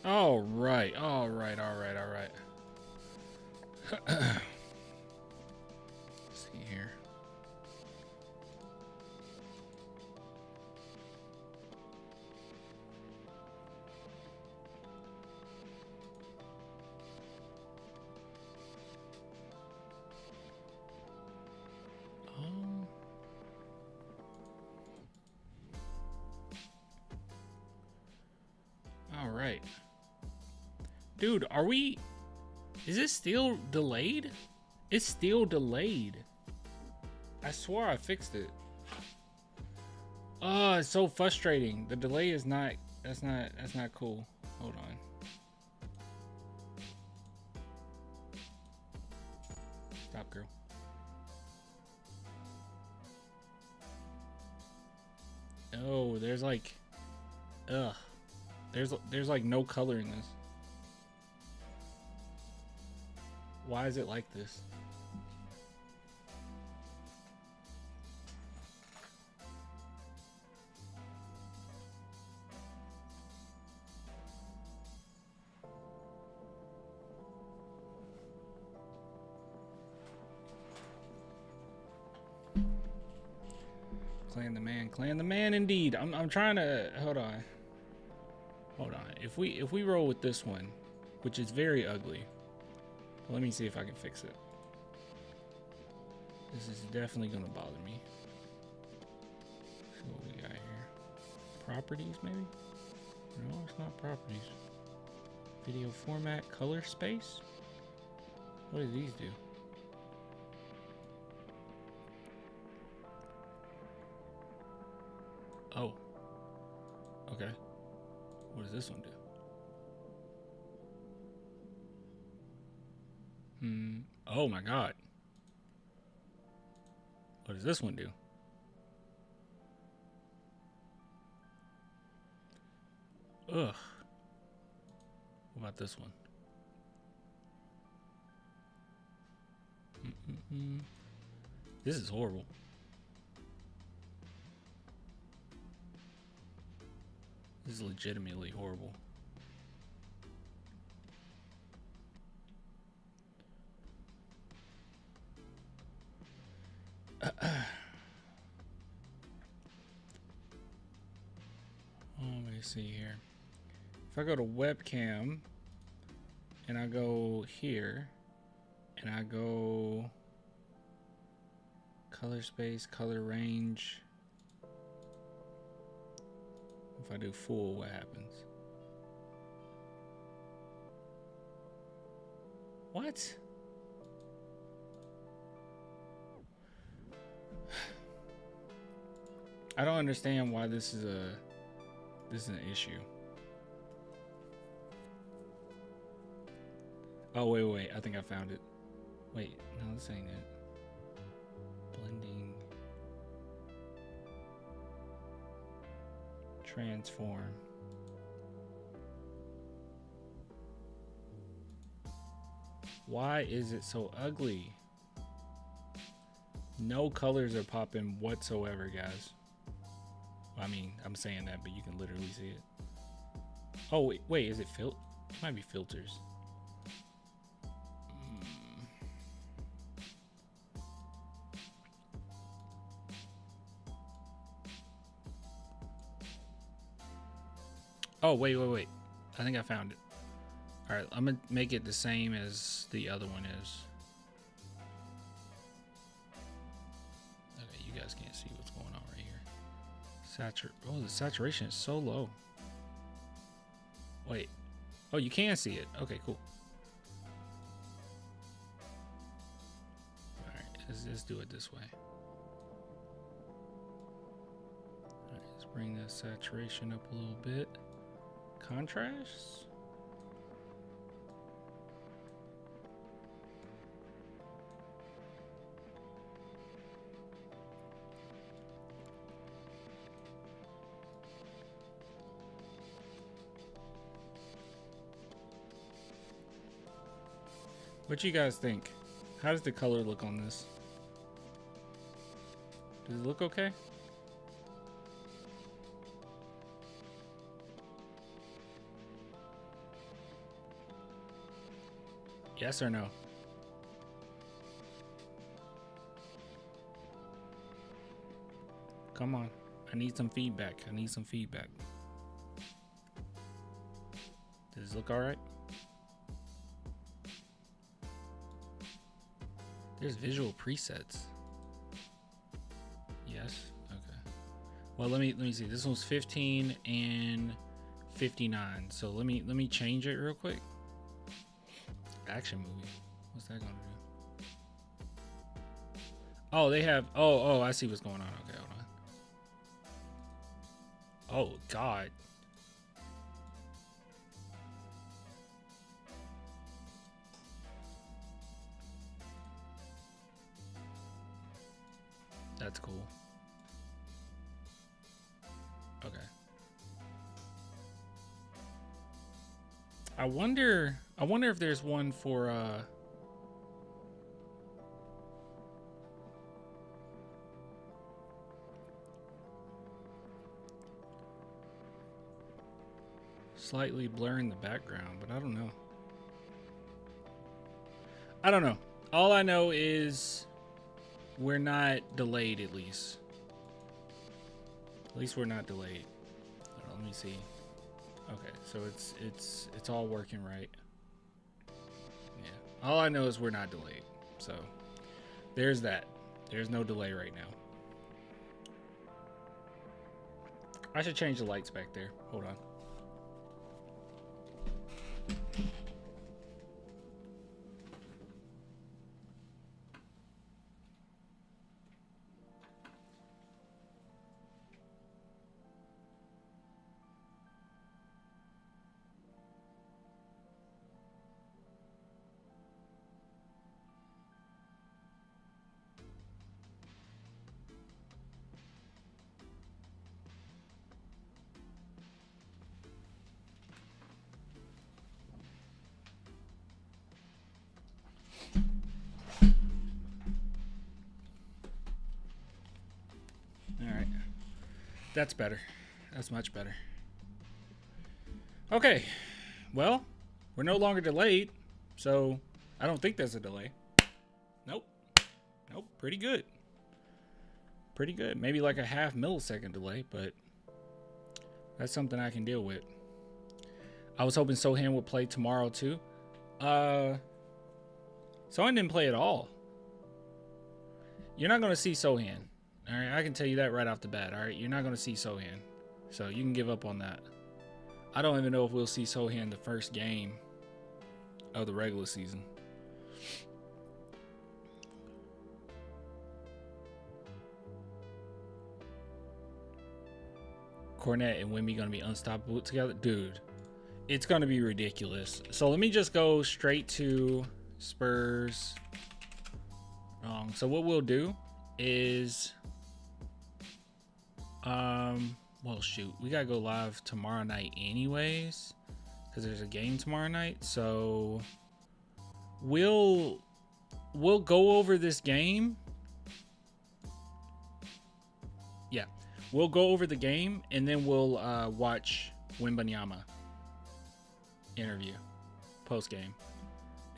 All right. All right. All right. All right. Let's see here. All right. Dude, are we... Is it still delayed? It's still delayed. I swore I fixed it. Oh, it's so frustrating. The delay is not... That's not cool. Hold on. Stop, girl. Oh, there's like... Ugh. There's like no color in this. Why is it like this? Clan the man indeed. I'm trying to... Hold on. Hold on. If we roll with this one, which is very ugly. Let me see if I can fix it. This is definitely gonna bother me. See what we got here. Properties, maybe? No, it's not properties. Video format, color space? What do these do? Oh. Okay. What does this one do? Oh my god. What does this one do? Ugh. What about this one? This is horrible. This is legitimately horrible. Let me see here. If I go to webcam and I go here and I go color space, color range. If I do full, what happens? What? I don't understand why this is an issue. Oh, wait. I think I found it. Wait, no, this ain't it. Blending. Transform. Why is it so ugly? No colors are popping whatsoever, guys. I mean, I'm saying that, but you can literally see it. Oh, wait, is it it might be filters. Oh, wait. I think I found it. All right, I'm gonna make it the same as the other one is. Okay, you guys can't see what's going on right here. Oh, the saturation is so low. Wait. Oh, you can see it. Okay, cool. All right, let's do it this way. All right, let's bring the saturation up a little bit. Contrast. What you guys think? How does the color look on this? Does it look okay? Yes or no? Come on. I need some feedback. I need some feedback. Does this look all right? There's visual presets. Yes. Okay. Well, let me see. This one's 15 and 59. So let me change it real quick. Action movie. What's that gonna do? Oh, they have. Oh, I see what's going on. Okay, hold on. Oh God. That's cool. Okay. I wonder if there's one for slightly blurring the background, but I don't know. I don't know. All I know is we're not delayed, at least. At least we're not delayed. Let me see. Okay, so it's all working right. Yeah. All I know is we're not delayed. So there's that. There's no delay right now. I should change the lights back there. Hold on. That's better. That's much better. Okay. Well, we're no longer delayed, so I don't think there's a delay. Nope. Nope. Pretty good. Pretty good. Maybe like a half millisecond delay, but that's something I can deal with. I was hoping Sohan would play tomorrow too. Sohan didn't play at all. You're not going to see Sohan. All right, I can tell you that right off the bat. All right, you're not going to see Sohan, so you can give up on that. I don't even know if we'll see Sohan the first game of the regular season. Cornette and Wemby going to be unstoppable together? Dude, it's going to be ridiculous. So let me just go straight to Spurs. So what we'll do is... well, shoot, we gotta go live tomorrow night anyways, because there's a game tomorrow night. So we'll go over this game. Yeah, we'll go over the game, and then we'll watch Wembanyama interview post game.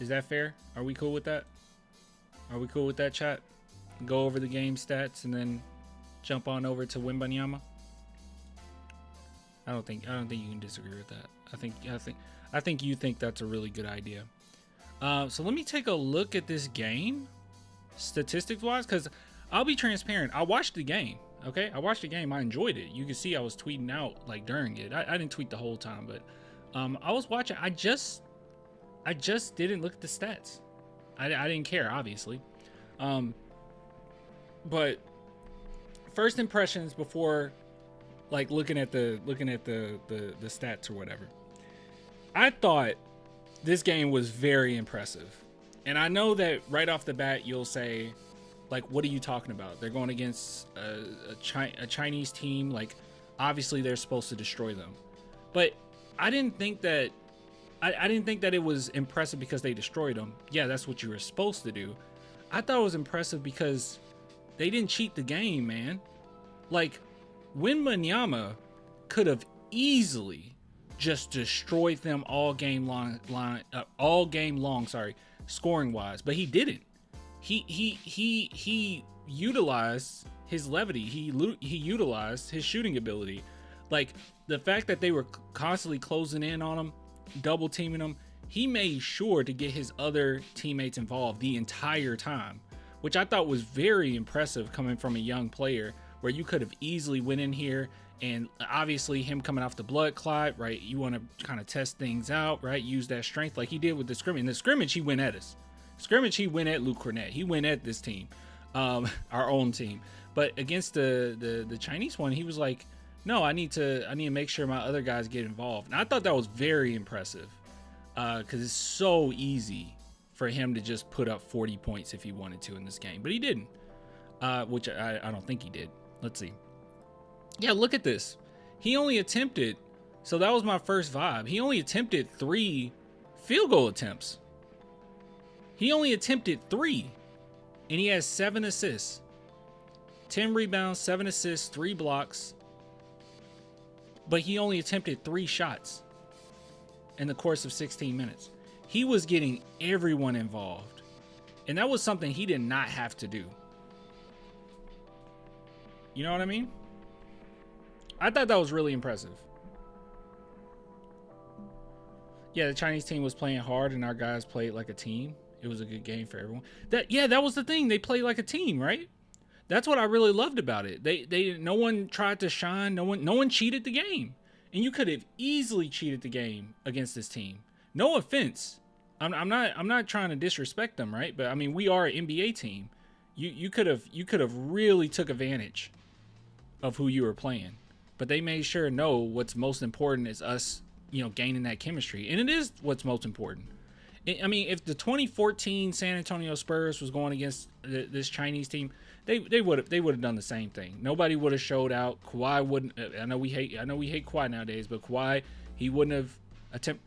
Is that fair? Are we cool with that? Are we cool with that, chat? Go over the game stats and then jump on over to Wembanyama. I don't think you can disagree with that. I think you think that's a really good idea. So let me take a look at this game, statistics wise, because I'll be transparent. I watched the game. Okay, I watched the game. I enjoyed it. You can see I was tweeting out like during it. I didn't tweet the whole time, but I was watching. I just didn't look at the stats. I didn't care, obviously. But first impressions before like looking at the stats or whatever. I thought this game was very impressive. And I know that right off the bat you'll say, like, what are you talking about? They're going against a Chinese team. Like, obviously they're supposed to destroy them. But I didn't think that it was impressive because they destroyed them. Yeah, that's what you were supposed to do. I thought it was impressive because they didn't cheat the game, man. Like, Wembanyama could have easily just destroyed them all game long. scoring wise, but he didn't. He utilized his levity. He utilized his shooting ability. Like, the fact that they were constantly closing in on him, double teaming him, he made sure to get his other teammates involved the entire time, which I thought was very impressive coming from a young player, where you could have easily went in here, and obviously him coming off the blood clot, right? You want to kind of test things out, right? Use that strength like he did with the scrimmage. In the scrimmage, he went at us. Scrimmage, he went at Luke Cornett. He went at this team, our own team. But against the Chinese one, he was like, no, I need to make sure my other guys get involved. And I thought that was very impressive, because it's so easy for him to just put up 40 points if he wanted to in this game, but he didn't, which I don't think he did. Let's see. Yeah, look at this. He only attempted, so that was my first vibe. He only attempted 3 field goal attempts. He only attempted 3, and he has 7 assists, 10 rebounds, 7 assists, 3 blocks, but he only attempted 3 shots in the course of 16 minutes. He was getting everyone involved, and that was something he did not have to do. You know what I mean? I thought that was really impressive. Yeah, the Chinese team was playing hard, and our guys played like a team. It was a good game for everyone. That was the thing. They played like a team, right? That's what I really loved about it. No one tried to shine. No one cheated the game, and you could have easily cheated the game against this team. No offense. I'm not trying to disrespect them, right? But I mean, we are an NBA team. You could have really took advantage of who you were playing, but they made sure no, what's most important is us, gaining that chemistry, and it is what's most important. I mean, if the 2014 San Antonio Spurs was going against this Chinese team, they would have done the same thing. Nobody would have showed out. Kawhi wouldn't. I know we hate Kawhi nowadays, but Kawhi, he wouldn't have attempted.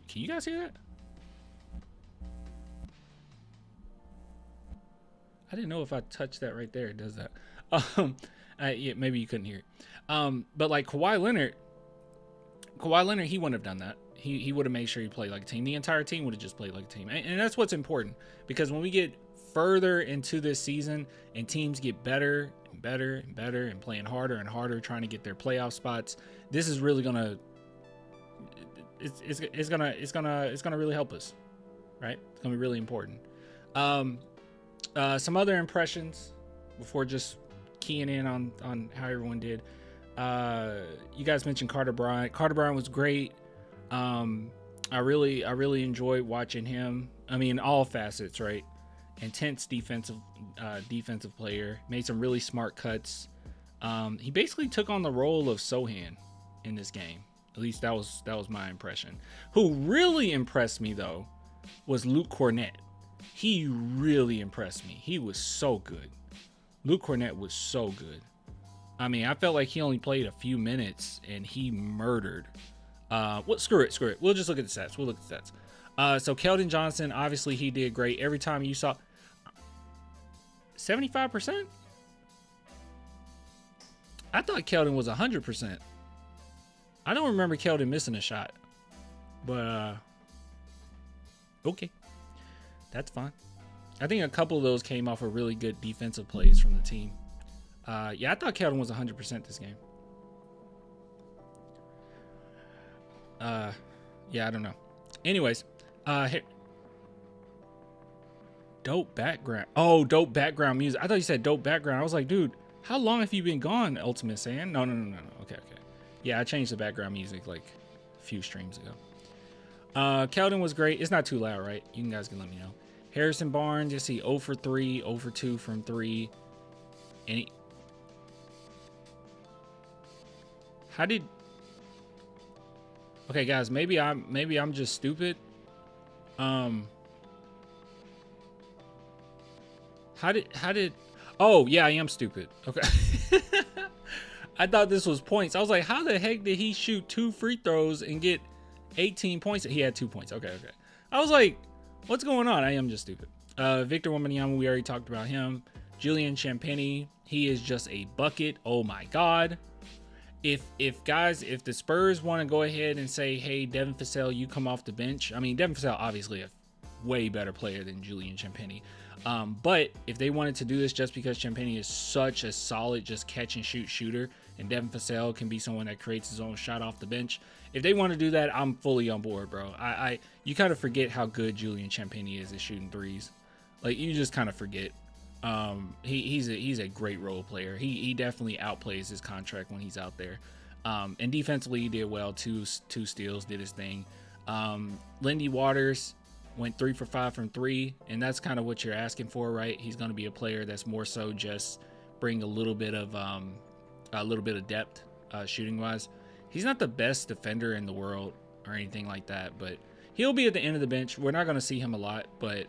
Can you guys hear that? I didn't know if I touched that right there, it does that. Yeah, maybe you couldn't hear it. But like Kawhi Leonard, he wouldn't have done that. He would have made sure he played like a team. The entire team would have just played like a team. And that's what's important, because when we get further into this season and teams get better and better and better and playing harder and harder, trying to get their playoff spots, this is really gonna it's gonna really help us, right? It's gonna be really important. Some other impressions before just keying in on how everyone did. You guys mentioned Carter Bryant. Carter Bryant was great. I really enjoyed watching him. I mean, all facets, right? Intense defensive player. Made some really smart cuts. He basically took on the role of Sohan in this game. At least that was my impression. Who really impressed me though was Luke Cornett. He really impressed me. He was so good. Luke Cornett was so good. I mean, I felt like he only played a few minutes and he murdered. Screw it. We'll just look at the stats. We'll look at the stats. So Keldon Johnson, obviously he did great. Every time you saw 75%. I thought Keldon was 100%. I don't remember Keldon missing a shot, but okay, that's fine. I think a couple of those came off of really good defensive plays from the team. Yeah, I thought Keldon was 100% this game. Yeah, I don't know. Anyways, here. Dope background. Oh, dope background music. I thought you said dope background. I was like, dude, how long have you been gone, Ultimate Saiyan? No. Okay. Yeah, I changed the background music like a few streams ago. Keldon was great. It's not too loud, right? You guys can let me know. Harrison Barnes, you see 0 for 3, 0 for 2 from 3. And okay, guys, maybe I'm just stupid. How did oh yeah, I am stupid. Okay. I thought this was points. I was like, how the heck did he shoot 2 free throws and get 18 points? He had 2 points. Okay. I was like, what's going on? I am just stupid. Victor Wembanyama, we already talked about him. Julian Champagnie, he is just a bucket. Oh my God. If the Spurs want to go ahead and say, hey, Devin Vassell, you come off the bench. I mean, Devin Vassell, obviously a way better player than Julian Champagnie. But if they wanted to do this just because Champagnie is such a solid just catch and shoot shooter, and Devin Vassell can be someone that creates his own shot off the bench, if they want to do that, I'm fully on board, bro. You kind of forget how good Julian Champagnie is at shooting threes. Like, you just kind of forget. He's a great role player. He definitely outplays his contract when he's out there. And defensively, he did well. Two steals, did his thing. Lindy Waters went 3 for 5 from 3, and that's kind of what you're asking for, right? He's going to be a player that's more so just bring a little bit of depth shooting wise. He's not the best defender in the world or anything like that, but he'll be at the end of the bench. We're not going to see him a lot, but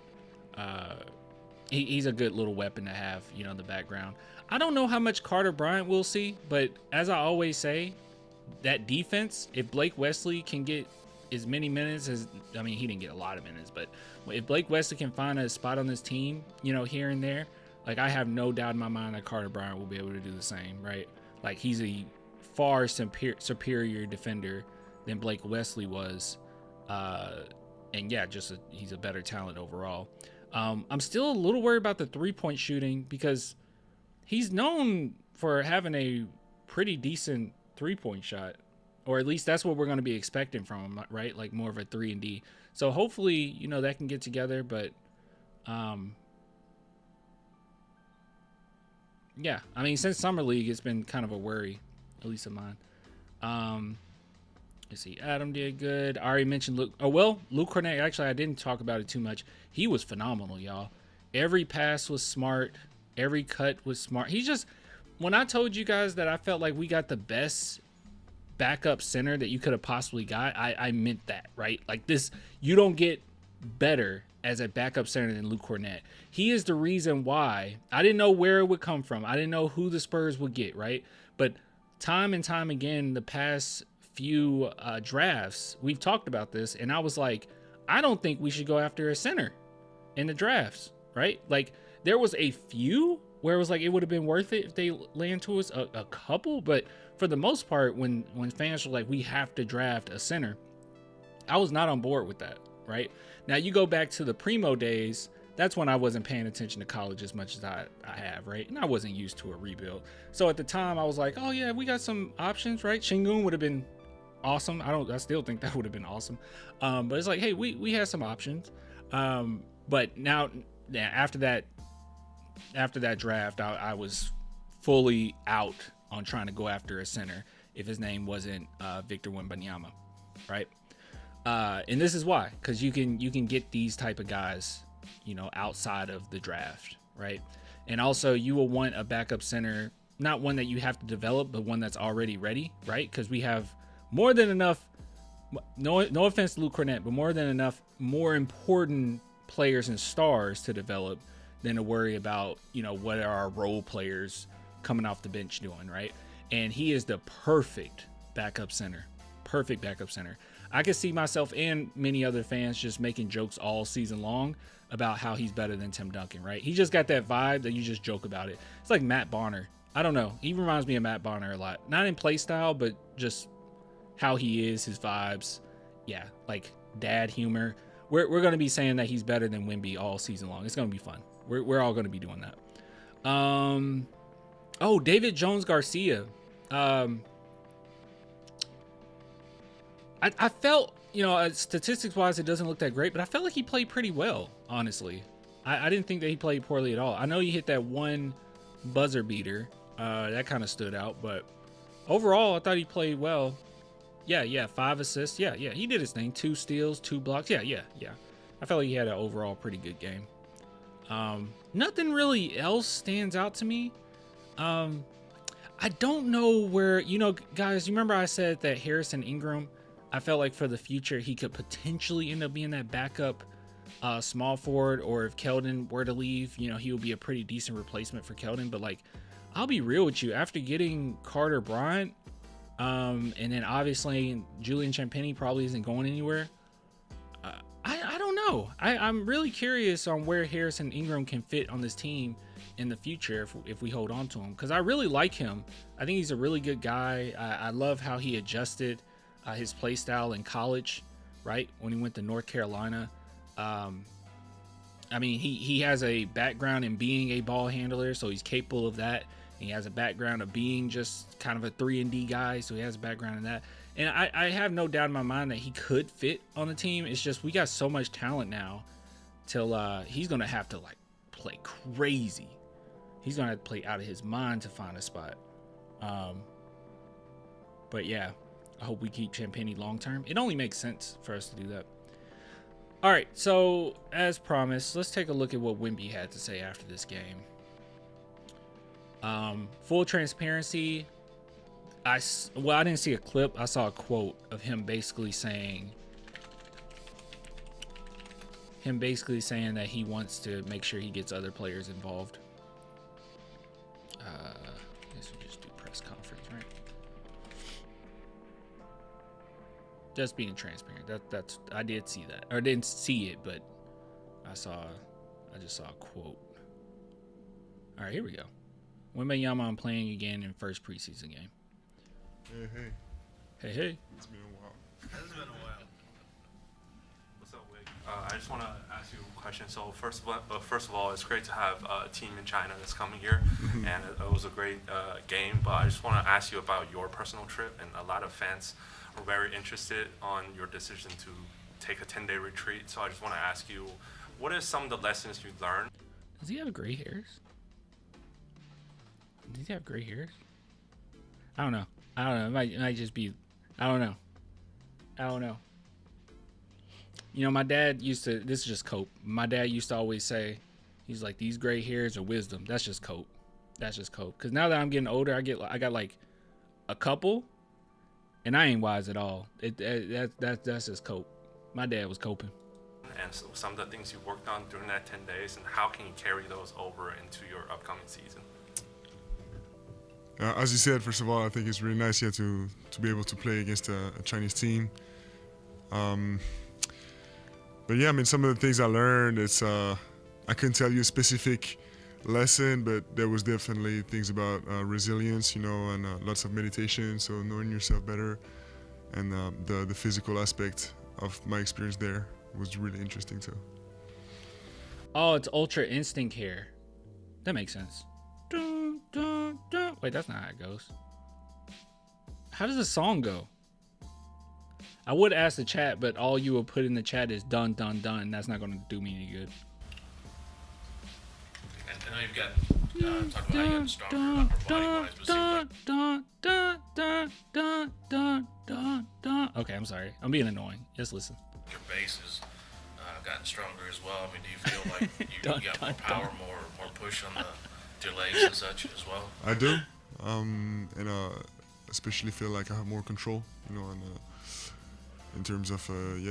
he's a good little weapon to have, you know, in the background. I don't know how much Carter Bryant we'll see, but as I always say, that defense, if Blake Wesley can get as many minutes as, I mean, he didn't get a lot of minutes, but if Blake Wesley can find a spot on this team, you know, here and there, like, I have no doubt in my mind that Carter Bryant will be able to do the same, right? Like, he's a far superior defender than Blake Wesley was. And yeah, he's a better talent overall. I'm still a little worried about the 3-point shooting because he's known for having a pretty decent 3-point shot, or at least that's what we're going to be expecting from him, right? Like, more of a 3-and-D. So hopefully, you know, that can get together, but yeah, I mean, since Summer League, it's been kind of a worry, at least of mine. Let's see, Adam did good. I already mentioned Luke. Oh, well, Luke Cornett, actually, I didn't talk about it too much. He was phenomenal, y'all. Every pass was smart. Every cut was smart. He's just, when I told you guys that I felt like we got the best backup center that you could have possibly got, I meant that, right? Like, this, you don't get better as a backup center than Luke Cornett. He is the reason why. I didn't know where it would come from. I didn't know who the Spurs would get, right? But time and time again, the past few drafts, we've talked about this, and I was like, I don't think we should go after a center in the drafts, right? Like, there was a few where it was like, it would have been worth it if they land to us, a couple, but for the most part, when fans were like, we have to draft a center, I was not on board with that, right? Now, you go back to the Primo days, that's when I wasn't paying attention to college as much as I have, right? And I wasn't used to a rebuild. So at the time, I was like, oh yeah, we got some options, right? Şengün would have been awesome. I still think that would have been awesome. But it's like, hey, we had some options. But now, after that draft, I was fully out on trying to go after a center if his name wasn't Victor Wembanyama, right? And this is why, because you can get these type of guys, you know, outside of the draft, right? And also, you will want a backup center, not one that you have to develop, but one that's already ready, right? Because we have more than enough, no offense to Luke Cornett, but more than enough more important players and stars to develop than to worry about, you know, what are our role players coming off the bench doing, right? And he is the perfect backup center. Perfect backup center. I could see myself and many other fans just making jokes all season long about how he's better than Tim Duncan, right? He just got that vibe that you just joke about it. It's like Matt Bonner. I don't know. He reminds me of Matt Bonner a lot. Not in play style, but just how he is, his vibes. Yeah, like dad humor. We're going to be saying that he's better than Wemby all season long. It's going to be fun. We're all going to be doing that. Oh, David Jones Garcia. I felt, you know, statistics wise, it doesn't look that great, but I felt like he played pretty well, honestly. I didn't think that he played poorly at all. I know he hit that one buzzer beater. That kind of stood out, but overall, I thought he played well. Yeah, 5 assists. Yeah, he did his thing. 2 steals, 2 blocks. Yeah. I felt like he had an overall pretty good game. Nothing really else stands out to me. I don't know where, you know, guys, you remember I said that Harrison Ingram, I felt like for the future, he could potentially end up being that backup small forward, or if Keldon were to leave, you know, he would be a pretty decent replacement for Keldon. But like, I'll be real with you, after getting Carter Bryant, and then obviously Julian Champagnie probably isn't going anywhere. I don't know. I'm really curious on where Harrison Ingram can fit on this team in the future if we hold on to him, because I really like him. I think he's a really good guy. I love how he adjusted his play style in college, right, when he went to North Carolina. I mean, he has a background in being a ball handler, so he's capable of that. He has a background of being just kind of a 3-and-D guy, so he has a background in that. And I have no doubt in my mind that he could fit on the team. It's just we got so much talent now till he's going to have to, like, play crazy. He's going to have to play out of his mind to find a spot. But, yeah, I hope we keep Champagnie long-term. It only makes sense for us to do that. All right, so as promised, let's take a look at what Wemby had to say after this game. Full transparency, I didn't see a clip. I saw a quote of him basically saying that he wants to make sure he gets other players involved. I guess we just do press conference, right? Just being transparent. That's I did see that, or didn't see it, but I just saw a quote. All right, here we go. Wembanyama playing again in first preseason game. Hey. It's been a while. What's up, Wig? I just want to ask you a question. So first of all, it's great to have a team in China that's coming here, and it was a great game. But I just want to ask you about your personal trip, and a lot of fans were very interested on your decision to take a 10-day retreat. So I just want to ask you, what are some of the lessons you learned? Does he have gray hairs? Does he have gray hairs? I don't know. It might just be. I don't know. You know, my dad used to. This is just cope. My dad used to always say, he's like, these gray hairs are wisdom. That's just cope. Because now that I'm getting older, I got like a couple, and I ain't wise at all. That's just cope. My dad was coping. And so some of the things you worked on during that 10 days, and how can you carry those over into your upcoming season? As you said, first of all, I think it's really nice here to be able to play against a Chinese team. But yeah, I mean, some of the things I learned, it's I couldn't tell you a specific lesson, but there was definitely things about resilience, you know, and lots of meditation, so knowing yourself better, and the physical aspect of my experience there was really interesting too. Oh, it's Ultra Instinct hair. That makes sense. Dun, dun, dun. Wait, that's not how it goes. How does the song go? I would ask the chat, but all you will put in the chat is dun dun dun. That's not going to do me any good. And I know you've got talked about how you're stronger upper body wise, but Okay, I'm sorry. I'm being annoying. Just listen. your base has gotten stronger as well. I mean, do you feel like you got more power, more push on your legs and such as well? I do, and especially feel like I have more control, you know, and in terms of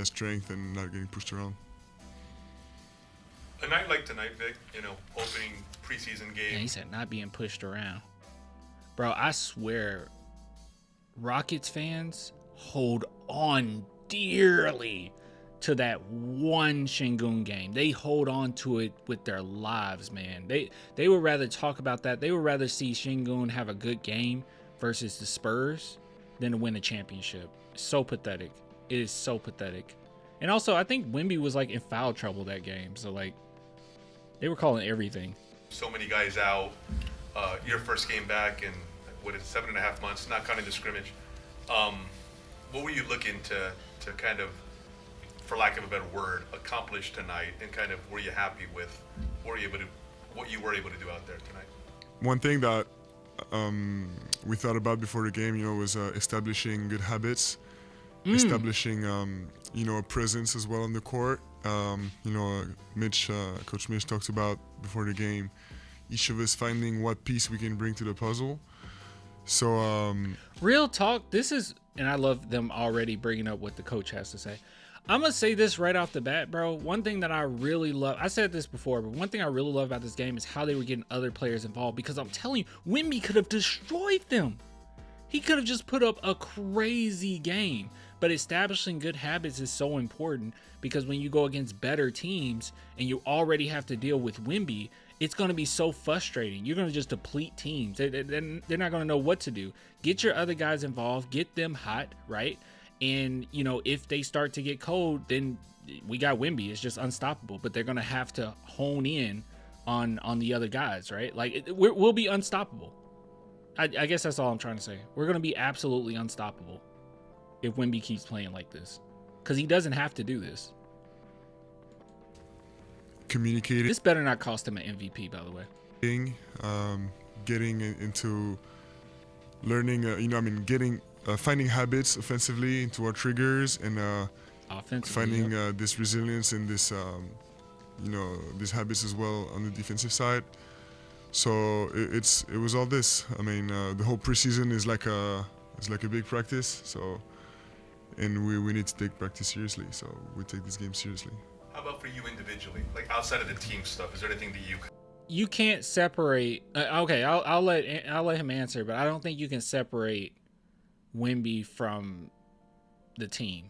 strength and not getting pushed around. A night like tonight, Vic, you know, opening preseason game. Yeah, he said not being pushed around. Bro, I swear, Rockets fans hold on dearly to that one Shingun game. They hold on to it with their lives, man. They would rather talk about that. They would rather see Shingun have a good game versus the Spurs than to win a championship. So pathetic. It is so pathetic. And also, I think Wemby was like in foul trouble that game. So like, they were calling everything. So many guys out. Your first game back in, 7.5 months, not counting the scrimmage. What were you looking to kind of, for lack of a better word, accomplish tonight, and kind of were you happy with what you were able to do out there tonight? One thing that we thought about before the game, you know, was establishing good habits, establishing, a presence as well on the court. Coach Mitch talked about before the game, each of us finding what piece we can bring to the puzzle. So real talk, this is, and I love them already bringing up what the coach has to say. I'm going to say this right off the bat, bro. One thing that I really love, I said this before, but one thing I really love about this game is how they were getting other players involved, because I'm telling you, Wemby could have destroyed them. He could have just put up a crazy game. But establishing good habits is so important, because when you go against better teams and you already have to deal with Wemby, it's going to be so frustrating. You're going to just deplete teams. They're not going to know what to do. Get your other guys involved. Get them hot, right? And, you know, if they start to get cold, then we got Wemby. It's just unstoppable. But they're going to have to hone in on the other guys, right? Like, we'll be unstoppable. I guess that's all I'm trying to say. We're going to be absolutely unstoppable if Wemby keeps playing like this. Because he doesn't have to do this. Communicating. This better not cost him an MVP, by the way. Getting into learning, getting finding habits offensively into our triggers and finding this resilience and this, these habits as well on the defensive side. So it was all this. I mean, the whole preseason is like a big practice. So, and we need to take practice seriously. So we take this game seriously. How about for you individually, like outside of the team stuff? Is there anything that you can't separate? Okay, I'll let him answer, but I don't think you can separate Wemby from the team.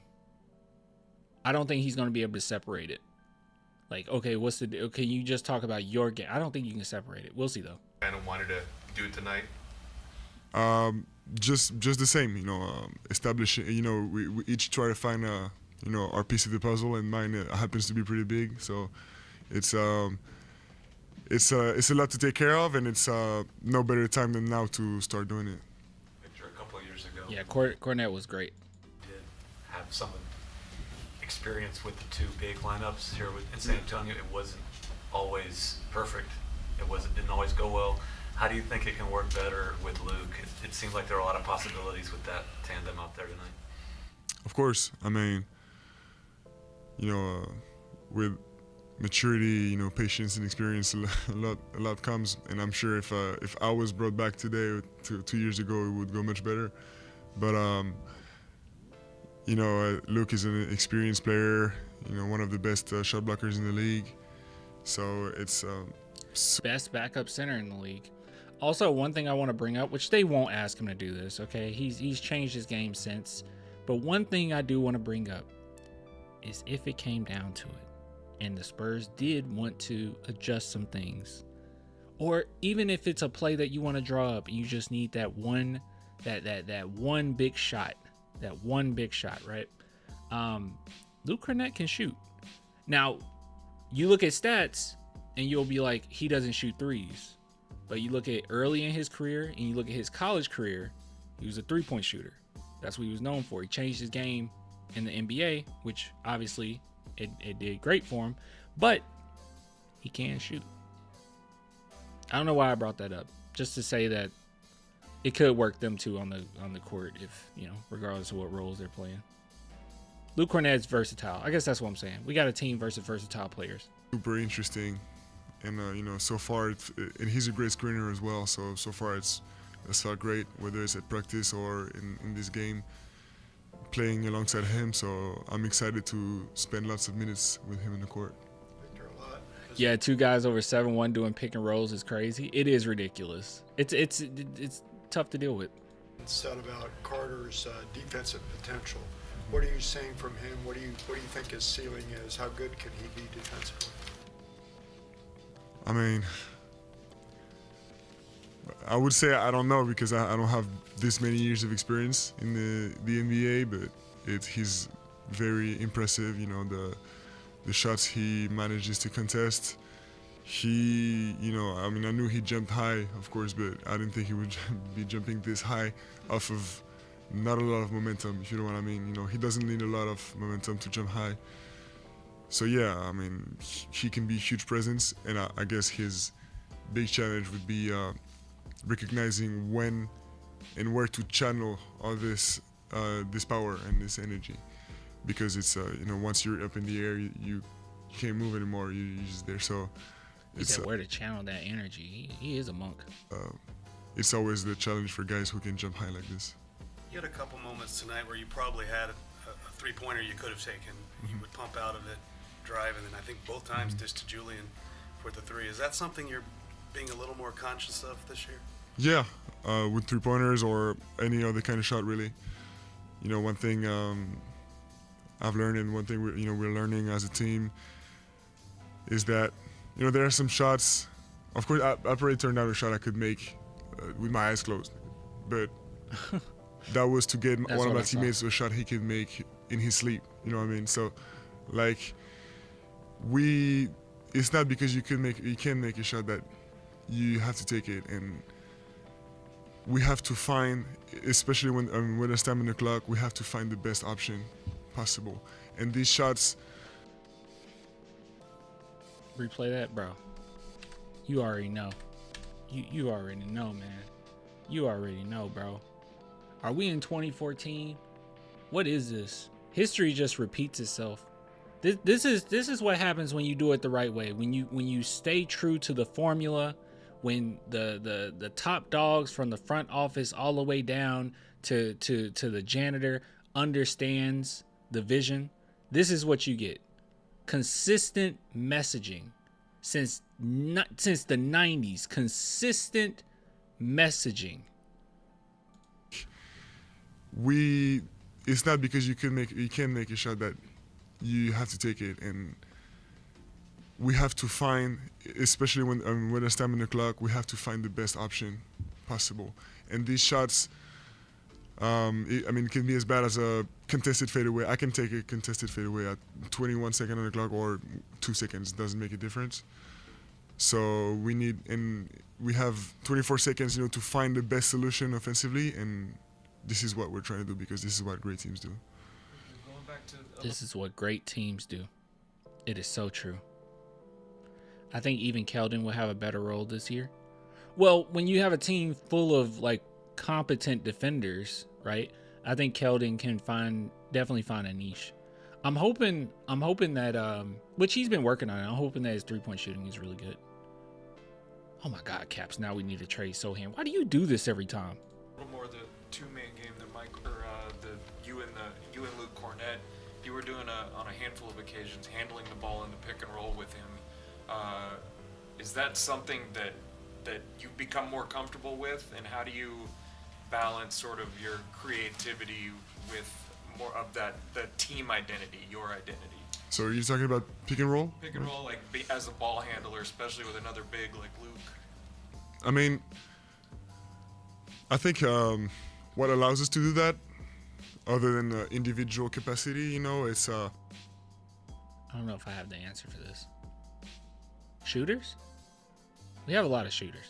I don't think he's going to be able to separate it. Like, okay, can you just talk about your game? I don't think you can separate it. We'll see though. kind of wanted to do tonight? Just the same, establishing. We each try to find our piece of the puzzle, and mine happens to be pretty big. So it's a lot to take care of, and it's no better time than now to start doing it. Victor, a couple of years ago, Yeah, Cornette was great. did have some experience with the two big lineups here in San Antonio. It wasn't always perfect. Didn't always go well. How do you think it can work better with Luke? It seems like there are a lot of possibilities with that tandem out there tonight. Of course, I mean, with maturity, patience and experience, a lot comes. And I'm sure if I was brought back today, 2 years ago, it would go much better. But Luke is an experienced player. One of the best shot blockers in the league. So it's Best backup center in the league. Also, one thing I want to bring up, which they won't ask him to do this, okay? He's changed his game since. But one thing I do want to bring up is if it came down to it, and the Spurs did want to adjust some things, or even if it's a play that you want to draw up and you just need that one big shot, right? Luke Cornette can shoot. Now, you look at stats and you'll be like, he doesn't shoot threes. But you look at early in his career and you look at his college career, he was a three-point shooter. That's what he was known for. He changed his game in the NBA, which obviously it did great for him, but he can shoot. I don't know why I brought that up. Just to say that it could work them too on the court if, regardless of what roles they're playing. Luke Cornette's versatile. I guess that's what I'm saying. We got a team versus versatile players. super interesting. And so far, and he's a great screener as well. So far, it's felt great, whether it's at practice or in this game, playing alongside him. So I'm excited to spend lots of minutes with him in the court. Yeah, two guys over 7'1" doing pick and rolls is crazy. It is ridiculous. It's tough to deal with. Said about Carter's defensive potential. What are you seeing from him? What do you think his ceiling is? How good can he be defensively? I mean, I would say I don't know because I don't have this many years of experience in the NBA, but he's very impressive. The shots he manages to contest. I knew he jumped high, of course, but I didn't think he would be jumping this high off of not a lot of momentum, if you know what I mean. He doesn't need a lot of momentum to jump high. So yeah, I mean, he can be a huge presence, and I guess his big challenge would be recognizing when and where to channel all this power and this energy, because it's once you're up in the air, you can't move anymore. You're just there. So it's where to channel that energy. He is a monk. It's always the challenge for guys who can jump high like this. You had a couple moments tonight where you probably had a three-pointer you could have taken. Mm-hmm. You would pump out of it, drive, and then I think both times dish to Julian for the three. Is that something you're being a little more conscious of this year? Yeah, with three-pointers or any other kind of shot, really. One thing I've learned, and one thing we're learning as a team, is that there are some shots. Of course, I probably turned out a shot I could make with my eyes closed, but that was to get That's one of what my I saw. teammates a shot he could make in his sleep. You know what I mean? So, like, it's not because you can make a shot that you have to take it, and we have to find, especially when there's time in the clock, we have to find the best option possible. And these shots. Replay that, bro. You already know. You already know, man. You already know, bro. Are we in 2014? What is this? History just repeats itself. This is what happens when you do it the right way. When you stay true to the formula, when the top dogs from the front office all the way down to the janitor understands the vision. This is what you get. Consistent messaging since the 90s. Consistent messaging. It's not because you can make a shot that you have to take it, and we have to find, especially when there's time in the clock, we have to find the best option possible. And these shots, it can be as bad as a contested fadeaway. I can take a contested fadeaway at 21 seconds on the clock or 2 seconds. It doesn't make a difference. So we have 24 seconds, to find the best solution offensively, and this is what we're trying to do because this is what great teams do. This is what great teams do. It is so true. I think even Keldon will have a better role this year. Well, when you have a team full of like competent defenders, right? I think Keldon can definitely find a niche. I'm hoping that which he's been working on it. I'm hoping that his 3-point shooting is really good. Oh my God, Caps! Now we need to trade Sohan. Why do you do this every time? A little more the two-man game than Mike or you and Luke Cornett. You were doing on a handful of occasions handling the ball in the pick and roll with him. Is that something that you've become more comfortable with, and how do you balance sort of your creativity with more of the team identity, your identity? So are you talking about pick and roll? Pick and roll, like as a ball handler, especially with another big like Luke. I mean, I think what allows us to do that, other than the individual capacity, it's I don't know if I have the answer for this. Shooters? We have a lot of shooters.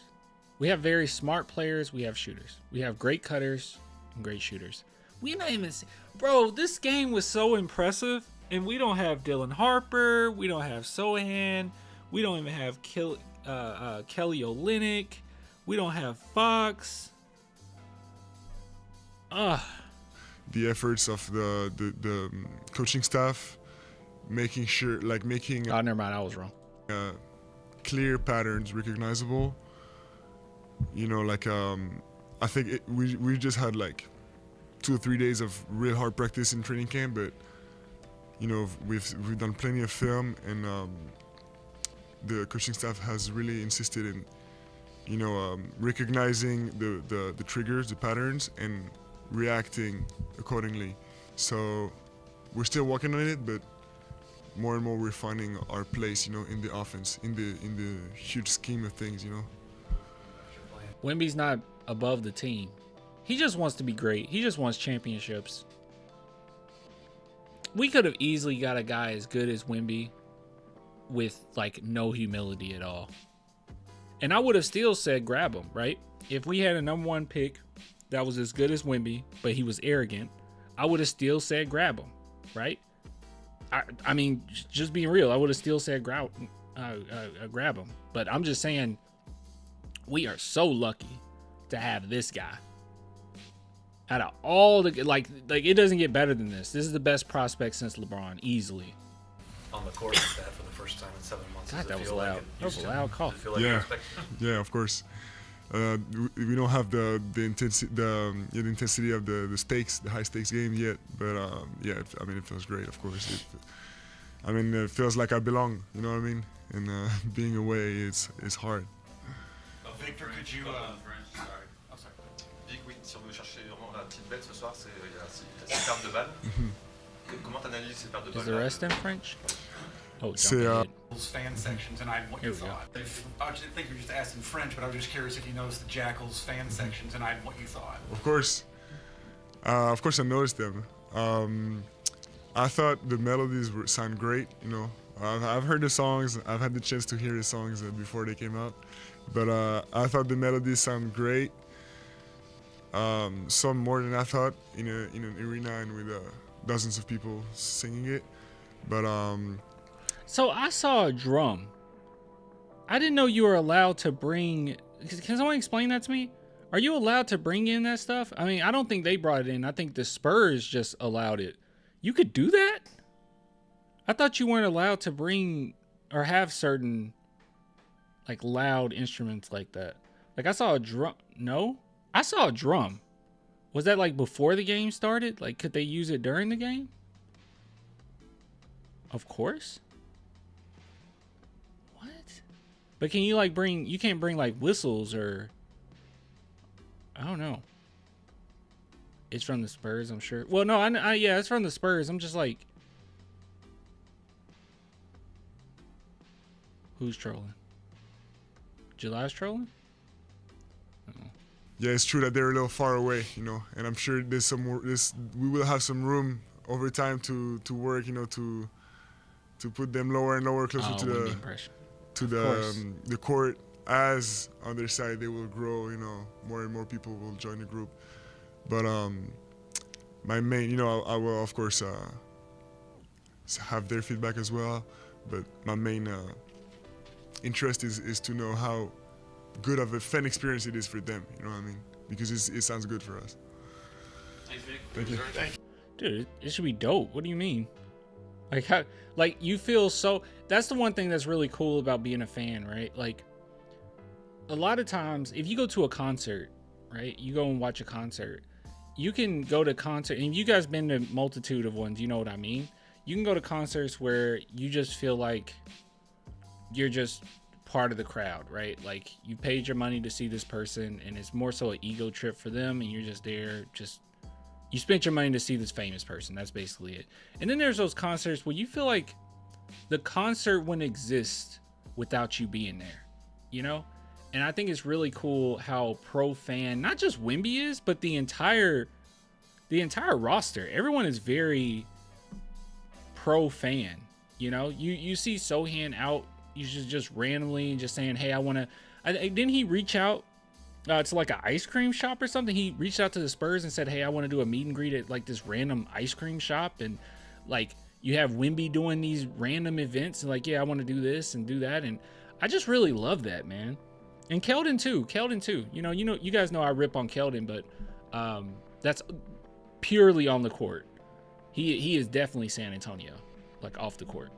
We have very smart players. We have shooters. We have great cutters and great shooters. We not even see, bro. This game was so impressive, and we don't have Dylan Harper. We don't have Sohan. We don't even have Kelly Olynyk. We don't have Fox. the efforts of the coaching staff, making sure, Oh, never mind. I was wrong. Clear patterns recognizable. I think we just had 2 or 3 days of real hard practice in training camp, but we've done plenty of film, and the coaching staff has really insisted in recognizing the triggers, the patterns, and reacting accordingly. So we're still working on it, but more and more we're finding our place, in the offense, in the huge scheme of things, Wemby's not above the team. He just wants to be great. He just wants championships. We could have easily got a guy as good as Wemby with no humility at all. And I would have still said grab him, right? If we had a number 1 pick that was as good as Wemby, but he was arrogant, I would have still said grab him, right? I mean, just being real, I would have still said grab him. But I'm just saying, we are so lucky to have this guy. Out of all the it doesn't get better than this. This is the best prospect since LeBron, easily. On the court with that for the first time in 7 months. God, Does it that was feel like loud. it That was used a to? loud Does cough. it feel like Yeah. you're expecting? Yeah, of course. We don't have the intensity of the stakes, the high stakes game yet, but it feels great. Of course, it feels like I belong. You know what I mean? And being away, it's hard. Victor, could you? Vic, oui, si on veut chercher vraiment la petite bête ce soir, c'est ces pertes de balles. Comment tu analyses ces pertes de balles? Is the rest in French? Oh, C'est, jump Jackals fan section tonight and what Here you we go. thought. I think you were just asked in French, but I was just curious if you noticed the Jackals fan section tonight and what you thought. Of course. Of course, I noticed them. I thought the melodies sound great. You know, I've heard the songs. I've had the chance to hear the songs before they came out, but I thought the melodies sound great. Some more than I thought in an arena and with dozens of people singing it. But So I saw a drum. I didn't know you were allowed to bring. Can someone explain that to me? Are you allowed to bring in that stuff? I mean, I don't think they brought it in. I think the Spurs just allowed it. You could do that? I thought you weren't allowed to bring or have certain like loud instruments like that. Like I saw a drum. No? I saw a drum. Was that like before the game started? Like could they use it during the game? Of course. What? But can you like bring, you can't bring like whistles or, I don't know. It's from the Spurs, I'm sure. Well, no, yeah, it's from the Spurs. I'm just like, who's trolling? July's trolling? yeah, it's true that they're a little far away, you know, and I'm sure there's some more. We will have some room over time to work, you know, to put them lower and lower, closer to the court. As on their side, they will grow, you know, more and more people will join the group. But my main, you know, I will of course have their feedback as well. But my main interest is to know how good of a fan experience it is for them. You know what I mean? Because it sounds good for us. Thank you. Dude, it should be dope. What do you mean? Like how? Like you feel so. That's the one thing that's really cool about being a fan, right? Like a lot of times, if you go to a concert, right? You go and watch a concert. You can go to concert, and you guys been to a multitude of ones. You know what I mean? You can go to concerts where you just feel like you're just part of the crowd, right? Like you paid your money to see this person, and it's more so an ego trip for them, and you're just there, just you spent your money to see this famous person. That's basically it. And then there's those concerts where you feel like the concert wouldn't exist without you being there, you know? And I think it's really cool how pro fan, not just Wemby is, but the entire roster. Everyone is very pro fan. You know, you see Sohan out, you just randomly just saying, "Hey, I want to." Didn't he reach out to like an ice cream shop or something? He reached out to the Spurs and said, "Hey, I want to do a meet and greet at like this random ice cream shop." And like you have Wemby doing these random events and like, yeah, I want to do this and do that. And I just really love that, man. And Keldon too. You know, you guys know I rip on Keldon, but that's purely on the court. He is definitely San Antonio, like off the court.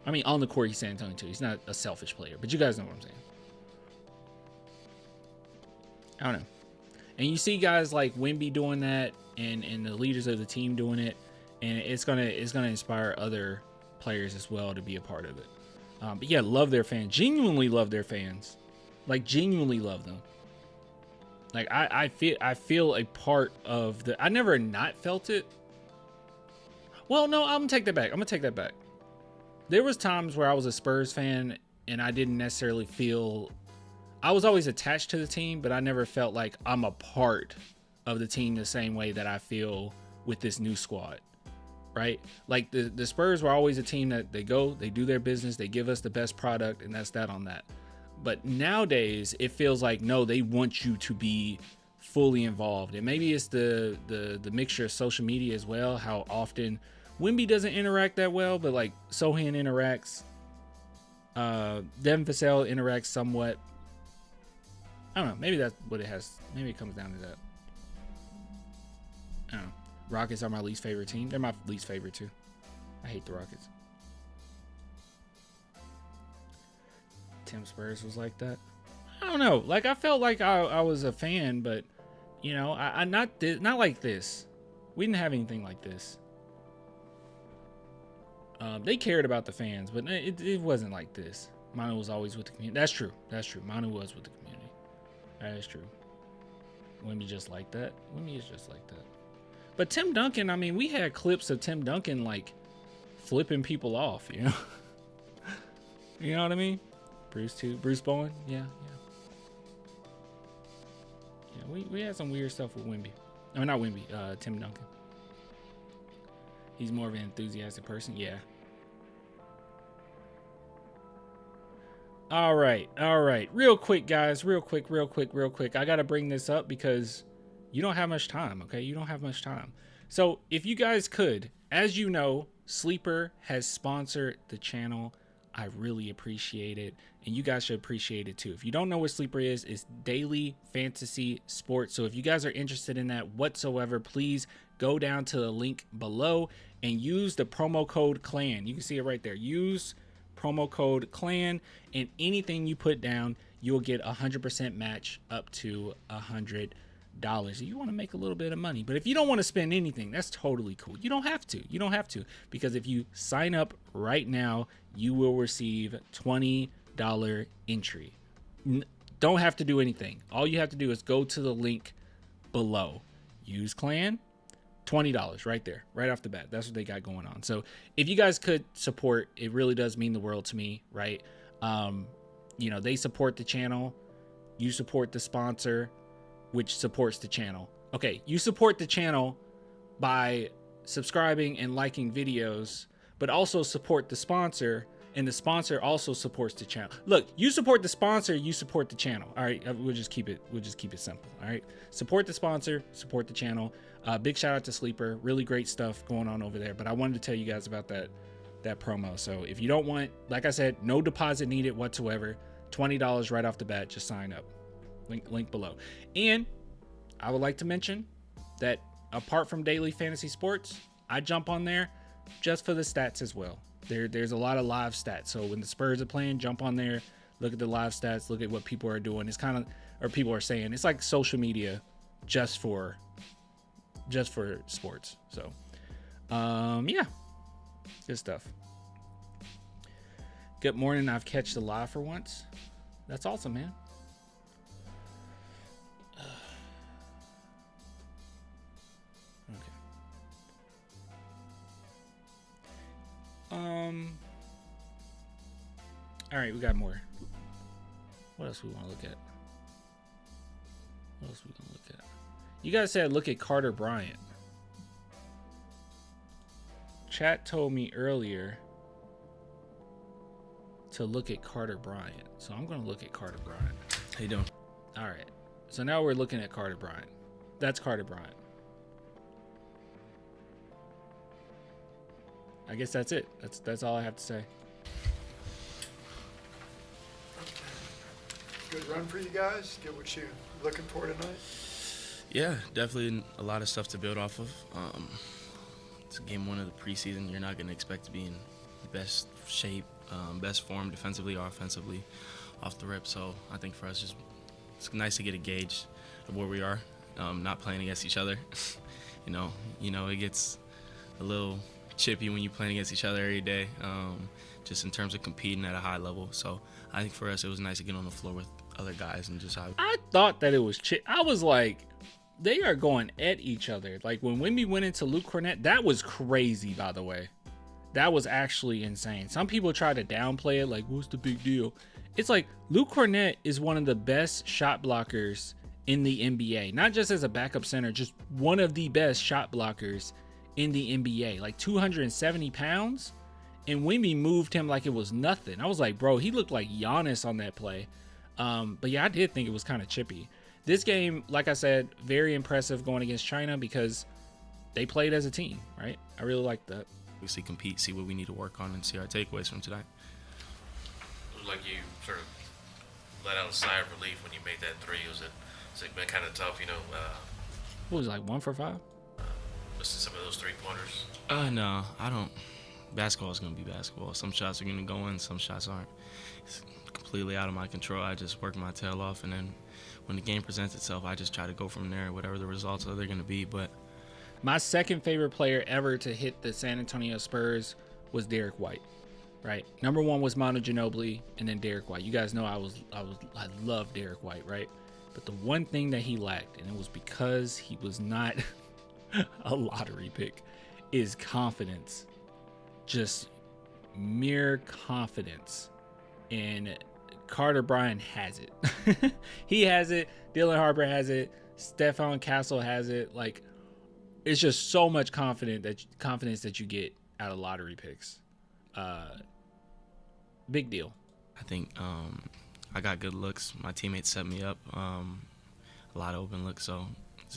I mean, on the court he's San Antonio too. He's not a selfish player, but you guys know what I'm saying. I don't know. And you see guys like Wemby doing that, and the leaders of the team doing it, and it's gonna inspire other players as well to be a part of it. But yeah, love their fans. Genuinely love their fans. Like genuinely love them. Like I feel a part of the. I never not felt it. Well, no, I'm gonna take that back. There was times where I was a Spurs fan and I didn't necessarily feel. I was always attached to the team, but I never felt like I'm a part of the team the same way that I feel with this new squad. Right? Like the Spurs were always a team that they do their business, they give us the best product, and that's that on that. But nowadays it feels like no, they want you to be fully involved. And maybe it's the mixture of social media as well, how often Wemby doesn't interact that well, but like Sohan interacts, Devin Vassell interacts somewhat. I don't know, maybe that's what it has. Maybe it comes down to that. I don't know. Rockets are my least favorite team. They're my least favorite too. I hate the Rockets. Tim Spurs was like that. I don't know. Like I felt like I was a fan, but you know, I not like this. We didn't have anything like this. They cared about the fans, but it wasn't like this. Manu was always with the community. That's true. Manu was with the community. That is true. Wemby just like that. Wemby is just like that. But Tim Duncan, I mean, we had clips of Tim Duncan like flipping people off, you know? You know what I mean? Bruce too. Bruce Bowen? Yeah. We had some weird stuff with Wemby. I mean, not Wemby. Tim Duncan. He's more of an enthusiastic person. Yeah. All right. Real quick, guys. Real quick. I got to bring this up because you don't have much time, okay? You don't have much time. So if you guys could, as you know, Sleeper has sponsored the channel. I really appreciate it, and you guys should appreciate it too. If you don't know what Sleeper is, it's daily fantasy sports. So if you guys are interested in that whatsoever, please go down to the link below and use the promo code CLAN. You can see it right there. Use promo code CLAN, and anything you put down, you'll get 100% match up to $100. You want to make a little bit of money, but if you don't want to spend anything, that's totally cool. You don't have to, because if you sign up right now, you will receive $20 entry. Don't have to do anything. All you have to do is go to the link below, use Clan, $20 right there, right off the bat. That's what they got going on. So if you guys could support, it really does mean the world to me, right? You know, they support the channel, you support the sponsor, which supports the channel. Okay, you support the channel by subscribing and liking videos, but also support the sponsor, and the sponsor also supports the channel. Look, you support the sponsor, you support the channel. All right, we'll just keep it simple. All right, support the sponsor, support the channel. Big shout out to Sleeper, really great stuff going on over there. But I wanted to tell you guys about that promo. So if you don't want, like I said, no deposit needed whatsoever, $20 right off the bat, just sign up. Link below. And I would like to mention that apart from daily fantasy sports, I jump on there just for the stats as well. There's a lot of live stats. So when the Spurs are playing, jump on there, look at the live stats, look at what people are doing. It's kind of, or people are saying, it's like social media just for sports. So yeah, good stuff. Good morning. I've catched the live for once. That's awesome, man. All right, we got more. What else we want to look at? You guys said look at Carter Bryant. Chat told me earlier to look at Carter Bryant, so I'm going to look at Carter Bryant. How you doing? All right, so now we're looking at Carter Bryant. That's Carter Bryant. I guess that's it. That's all I have to say. Good run for you guys. Get what you looking for tonight. Yeah, definitely a lot of stuff to build off of. It's game one of the preseason. You're not going to expect to be in the best shape, best form defensively or offensively off the rip. So I think for us, it's nice to get a gauge of where we are, not playing against each other. you know, it gets a little chippy when you're playing against each other every day, just in terms of competing at a high level. So I think for us, it was nice to get on the floor with other guys and just how. I thought that it was I was like, they are going at each other. Like when Wemby went into Luke Cornett, that was crazy, by the way. That was actually insane. Some people try to downplay it, like, what's the big deal? It's like Luke Cornett is one of the best shot blockers in the NBA. Not just as a backup center, just one of the best shot blockers in the NBA. Like 270 pounds, and Wemby moved him like it was nothing. I was like, bro, he looked like Giannis on that play. But yeah, I did think it was kind of chippy. This game, like I said, very impressive going against China because they played as a team, right? I really like that. Obviously compete, see what we need to work on, and see our takeaways from tonight. It was like you sort of let out a sigh of relief when you made that three. Was it been kind of tough, What was it, like 1 for 5? Missing some of those 3-pointers? No, I don't. Basketball is going to be basketball. Some shots are going to go in, some shots aren't. It's completely out of my control. I just work my tail off, and then when the game presents itself, I just try to go from there, whatever the results are they're going to be. But my second favorite player ever to hit the San Antonio Spurs was Derek White, right? Number 1 was Manu Ginobili, and then Derek White. You guys know I love Derek White, right? But the one thing that he lacked, and it was because he was not a lottery pick, is confidence. Just mere confidence. And Carter Bryant has it. He has it. Dylan Harper has it. Stephon Castle has it. Like, it's just so much confidence that you get out of lottery picks. Big deal. I think I got good looks. My teammates set me up. A lot of open looks, so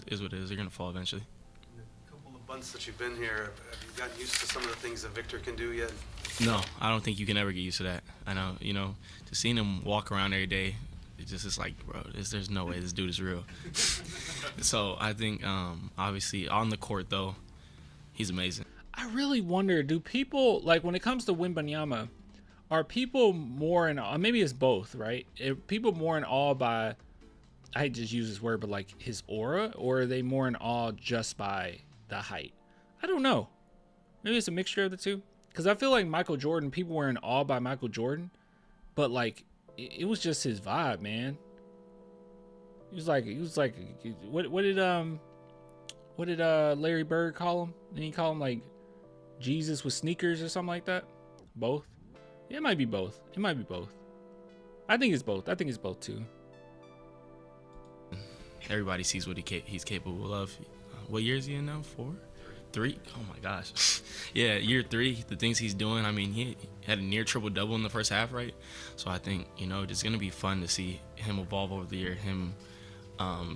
it is what it is. They're going to fall eventually. A couple of months that you've been here, have you gotten used to some of the things that Victor can do yet? No, I don't think you can ever get used to that. I know, just seeing him walk around every day, it's like, bro, there's no way this dude is real. So I think, obviously, on the court, though, he's amazing. I really wonder, do people, like, when it comes to Wembanyama, are people more in awe? Maybe it's both, right? Are people more in awe by, I hate to just use this word, but like his aura, or are they more in awe just by the height? I don't know. Maybe it's a mixture of the two. Because I feel like Michael Jordan, people were in awe by Michael Jordan, but like it was just his vibe, man. He was like, what did Larry Bird call him? Didn't he call him like Jesus with sneakers or something like that? Both? Yeah, it might be both. It might be both. I think it's both. I think it's both too. Everybody sees what he's capable of. What year is he in now? 4? 3? Oh my gosh. Yeah, year 3, the things he's doing. I mean, he had a near triple-double in the first half, right? So I think, it's going to be fun to see him evolve over the year, him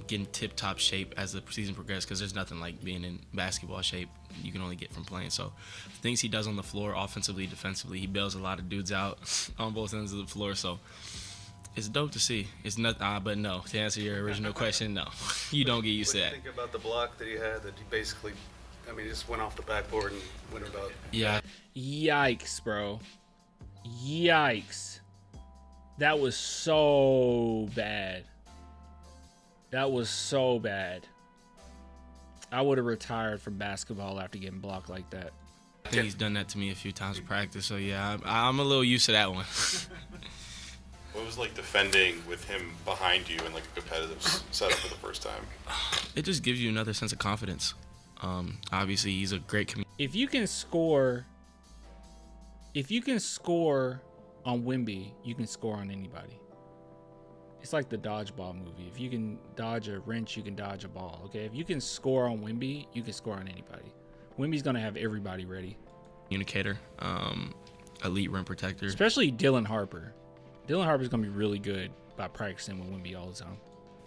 getting tip-top shape as the season progresses, because there's nothing like being in basketball shape you can only get from playing. So the things he does on the floor, offensively, defensively, he bails a lot of dudes out on both ends of the floor. So it's dope to see. It's not, but no, to answer your original question, no. You don't get used to that. What do you think about the block that he had that he basically, just went off the backboard and went about? Yeah. Yikes, bro. Yikes. That was so bad. That was so bad. I would have retired from basketball after getting blocked like that. I think he's done that to me a few times in practice, so yeah, I'm a little used to that one. What was like defending with him behind you in like a competitive setup for the first time? It just gives you another sense of confidence. Obviously, he's a great comedian. If you can score on Wemby, you can score on anybody. It's like the dodgeball movie. If you can dodge a wrench, you can dodge a ball. Okay, if you can score on Wemby, you can score on anybody. Wemby's gonna have everybody ready. Communicator, elite rim protector. Especially Dylan Harper. Dylan Harper's gonna be really good by practicing with Wemby all the time.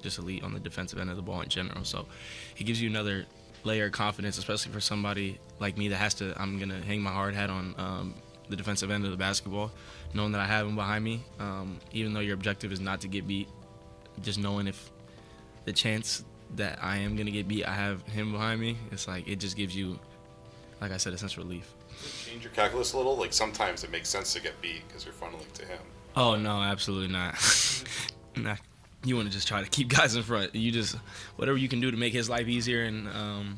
Just elite on the defensive end of the ball in general. So he gives you another layer of confidence, especially for somebody like me that has to. I'm gonna hang my hard hat on the defensive end of the basketball, knowing that I have him behind me. Even though your objective is not to get beat, just knowing if the chance that I am gonna get beat, I have him behind me. It's like it just gives you, like I said, a sense of relief. Change your calculus a little. Like sometimes it makes sense to get beat because you're funneling to him. Oh no, absolutely not. Nah. You want to just try to keep guys in front. You just whatever you can do to make his life easier and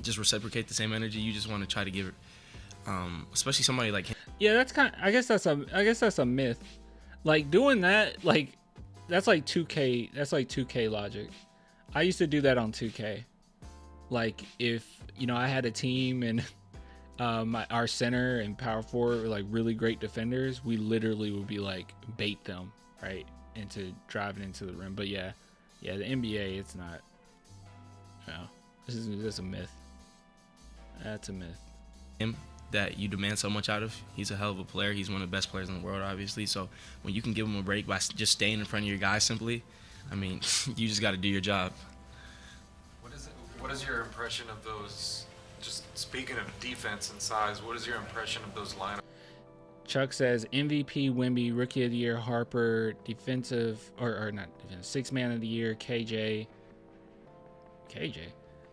just reciprocate the same energy. You just want to try to give it. Especially somebody like him. Yeah, that's kind of, I guess that's a myth. Like doing that, like that's like 2K. That's like 2K logic. I used to do that on 2K. Like if I had a team and our center and power forward were like really great defenders, we literally would be like bait them right into driving into the rim. But yeah, the NBA, it's not. No, this is a myth. That's a myth. Him. That you demand so much out of. He's a hell of a player. He's one of the best players in the world, obviously. So when you can give him a break by just staying in front of your guy simply, you just got to do your job. What is your impression of those, just speaking of defense and size, what is your impression of those lineups? Chuck says MVP, Wemby, Rookie of the Year, Harper, defensive, or not defensive, Sixth Man of the Year, KJ.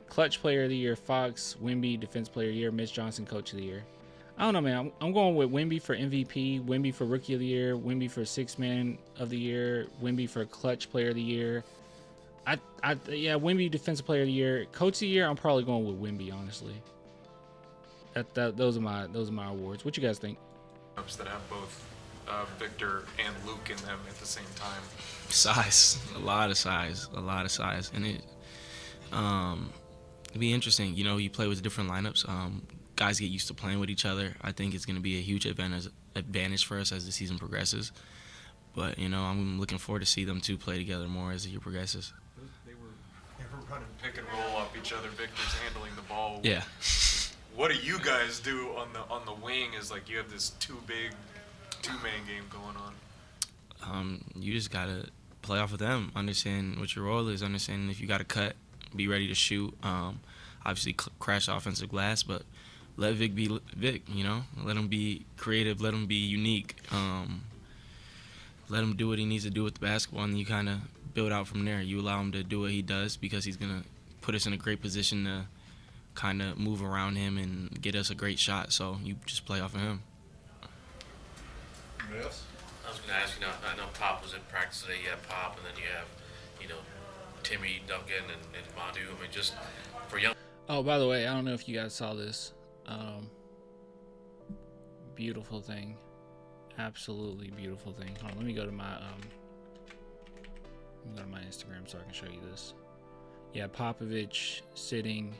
Clutch Player of the Year, Fox. Wemby, Defense Player of the Year. Mitch Johnson, Coach of the Year. I don't know, man. I'm going with Wemby for MVP, Wemby for Rookie of the Year, Wemby for Sixth Man of the Year, Wemby for Clutch Player of the Year. Wemby, Defensive Player of the Year. Coach of the Year, I'm probably going with Wemby, honestly. Those are my awards. What you guys think? That have both Victor and Luke in them at the same time. Size, a lot of size, and it. It'd be interesting. You play with different lineups. Guys get used to playing with each other. I think it's going to be a huge advantage for us as the season progresses. But, I'm looking forward to see them two play together more as the year progresses. running pick and roll off each other. Victor's handling the ball. Yeah. What do you guys do on the wing? Is like you have this two-man game going on. You just gotta play off of them. Understand what your role is. Understand if you gotta cut, be ready to shoot. Obviously crash offensive glass, but let Vic be Vic. You know, let him be creative. Let him be unique. Let him do what he needs to do with the basketball, and you kind of build out from there. You allow him to do what he does because he's gonna put us in a great position to kind of move around him and get us a great shot. So you just play off of him. Anybody else? I was going to ask, I know Pop was in practice today. You have Pop, and then you have, Timmy, Duncan, and Madu. I mean, just for young. Oh, by the way, I don't know if you guys saw this. Beautiful thing. Absolutely beautiful thing. Hold on, let me go to my Instagram so I can show you this. Yeah, Popovich sitting.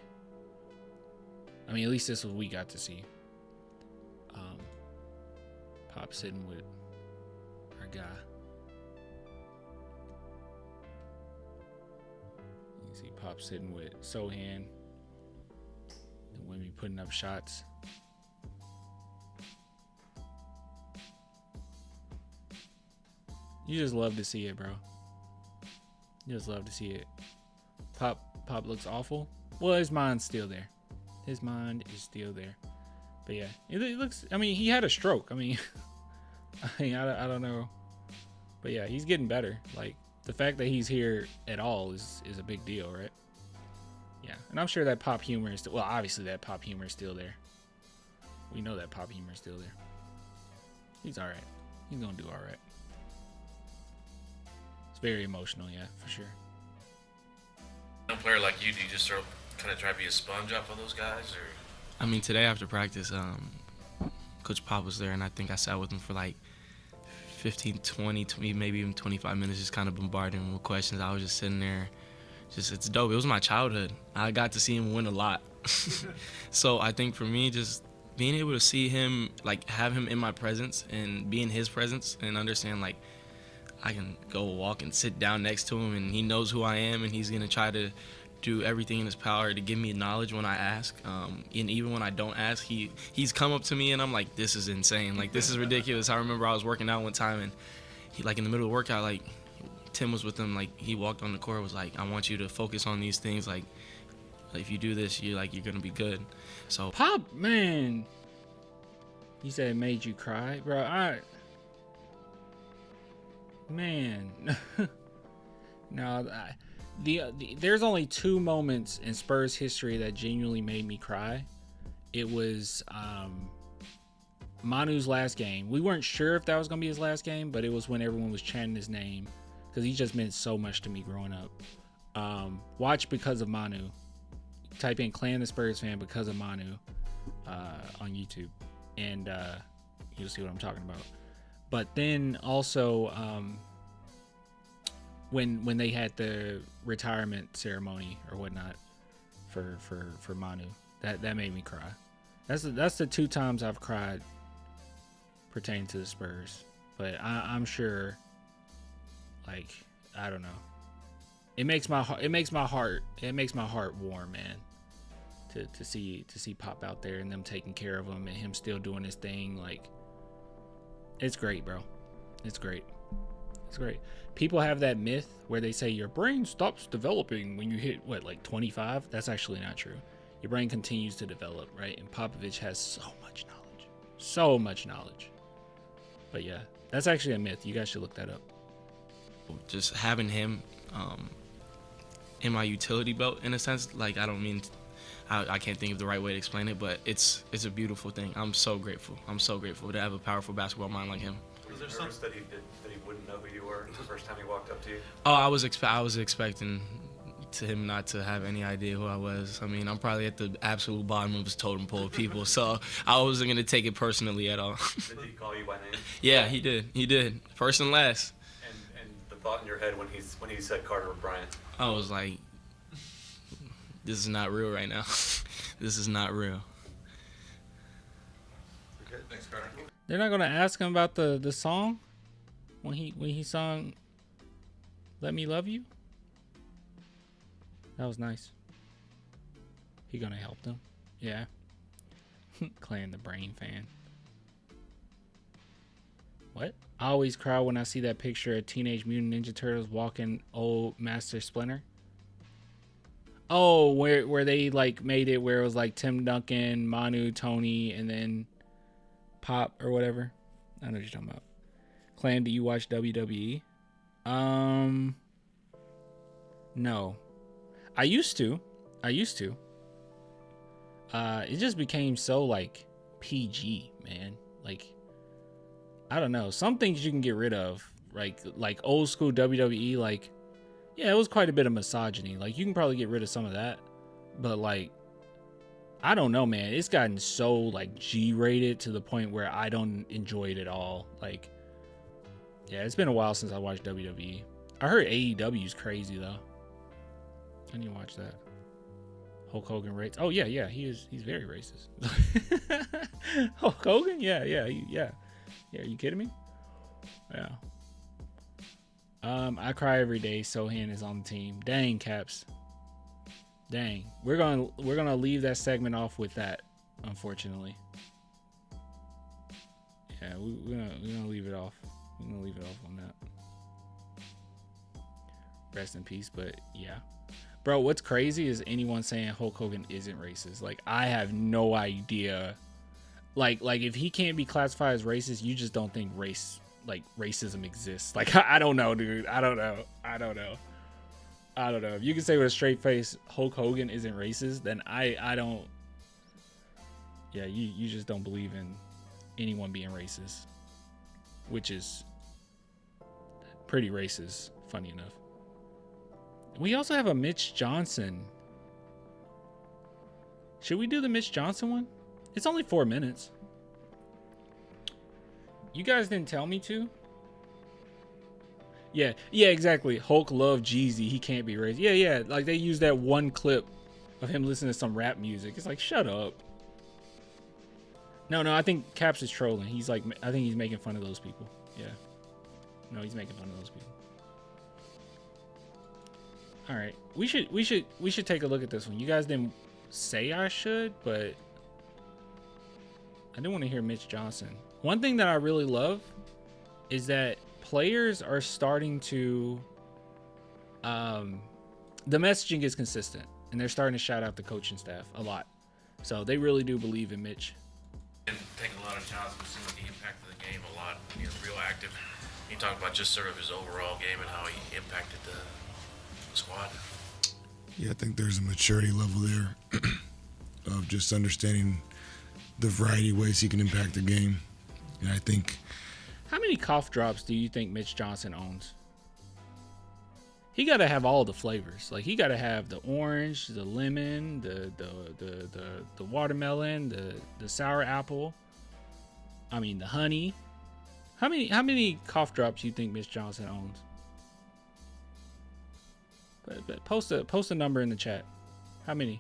I mean, at least this is what we got to see. Pop sitting with our guy. You can see Pop sitting with Sohan. And Wemby putting up shots. You just love to see it, bro. You just love to see it. Pop looks awful. Well, his mind's still there. His mind is still there. But yeah, it looks. I mean, he had a stroke. I mean, I don't know. But yeah, he's getting better. Like the fact that he's here at all is a big deal, right? Yeah, and I'm sure that pop humor is still. Well, obviously that pop humor is still there. We know that pop humor is still there. He's all right. He's gonna do all right. It's very emotional, yeah, for sure. A player like you, do you just kind of try to be a sponge off of those guys, or? I mean, today after practice, Coach Pop was there, and I think I sat with him for like 15, 20, maybe even 25 minutes, just kind of bombarding him with questions. I was just sitting there. It's dope. It was my childhood. I got to see him win a lot. So I think for me, just being able to see him, like have him in my presence and be in his presence and understand like I can go walk and sit down next to him and he knows who I am and he's going to try to do everything in his power to give me knowledge when I ask. And even when I don't ask, he's come up to me and I'm like, this is insane. Like, this is ridiculous. I remember I was working out one time and he, like in the middle of the workout, like Tim was with him, like he walked on the court, was like, I want you to focus on these things. Like if you do this, you're going to be good. So Pop, man. He said it made you cry, bro. Man. No, there's only two moments in Spurs history that genuinely made me cry. It was Manu's last game. We weren't sure if that was going to be his last game, but it was when everyone was chanting his name because he just meant so much to me growing up. Watch Because of Manu. Type in Clan the Spurs fan because of Manu on YouTube, and you'll see what I'm talking about. But then also when they had the retirement ceremony or whatnot for Manu, that made me cry. That's the two times I've cried pertaining to the Spurs. But I'm sure, like, I don't know. It makes my heart warm, man. To see Pop out there and them taking care of him and him still doing his thing, like, it's great, bro. It's great. It's great. People have that myth where they say your brain stops developing when you hit, like 25? That's actually not true. Your brain continues to develop, right? And Popovich has so much knowledge. So much knowledge. But yeah, that's actually a myth. You guys should look that up. Just having him in my utility belt, in a sense, like, I can't think of the right way to explain it, but it's a beautiful thing. I'm so grateful. I'm so grateful to have a powerful basketball mind like him. Was there something that he wouldn't know who you were the first time he walked up to you? Oh, I was expecting to him not to have any idea who I was. I mean, I'm probably at the absolute bottom of his totem pole of people, so I wasn't gonna take it personally at all. Did he call you by name? Yeah, he did. First and last. And the thought in your head when he said Carter Bryant? I was like, this is not real right now. This is not real. Okay, thanks, Carter. They're not gonna ask him about the song when he sung "Let Me Love You." That was nice. He gonna help them? Yeah. Clan the Brain fan. What? I always cry when I see that picture of Teenage Mutant Ninja Turtles walking old Master Splinter. Oh, where they like made it where it was like Tim Duncan, Manu, Tony, and then Pop or whatever. I know what you're talking about. Clan, do you watch WWE? No. I used to. It just became so like PG, man. Like, I don't know. Some things you can get rid of, like old school WWE. Like, yeah, it was quite a bit of misogyny. Like, you can probably get rid of some of that, but like, I don't know, man. It's gotten so like G-rated to the point where I don't enjoy it at all. Like, yeah, it's been a while since I watched WWE. I heard AEW is crazy though. I need to watch that. Hulk Hogan rates. Oh yeah, he's very racist. Hulk Hogan? Yeah. Yeah, are you kidding me? Yeah. I cry every day. Sohan is on the team. Dang, Caps. Dang. We're gonna leave that segment off with that, unfortunately. Yeah, we're gonna leave it off. We're gonna leave it off on that. Rest in peace, but yeah. Bro, what's crazy is anyone saying Hulk Hogan isn't racist. Like, I have no idea. Like if he can't be classified as racist, you just don't think racism exists. Like, I don't know, dude. I don't know. If you can say with a straight face Hulk Hogan isn't racist, then I don't. Yeah, you just don't believe in anyone being racist, which is pretty racist, funny enough. We also have a Mitch Johnson. Should we do the Mitch Johnson one? It's only 4 minutes. You guys didn't tell me to. Yeah, exactly. Hulk loved Jeezy. He can't be racist. Yeah. Like, they used that one clip of him listening to some rap music. It's like, shut up. No, I think Caps is trolling. He's like, I think he's making fun of those people. Yeah. No, he's making fun of those people. All right, we should take a look at this one. You guys didn't say I should, but I do want to hear Mitch Johnson. One thing that I really love is that players are starting to, the messaging is consistent, and they're starting to shout out the coaching staff a lot. So they really do believe in Mitch. And take a lot of shots. We've seen the impact of the game a lot. He's real active. You talk about just sort of his overall game and how he impacted the squad. Yeah, I think there's a maturity level there of just understanding the variety of ways he can impact the game. And I think... How many cough drops do you think Mitch Johnson owns? He got to have all the flavors. Like, he got to have the orange, the lemon, the watermelon, the sour apple. I mean, the honey. How many cough drops do you think Mitch Johnson owns? But post a number in the chat. How many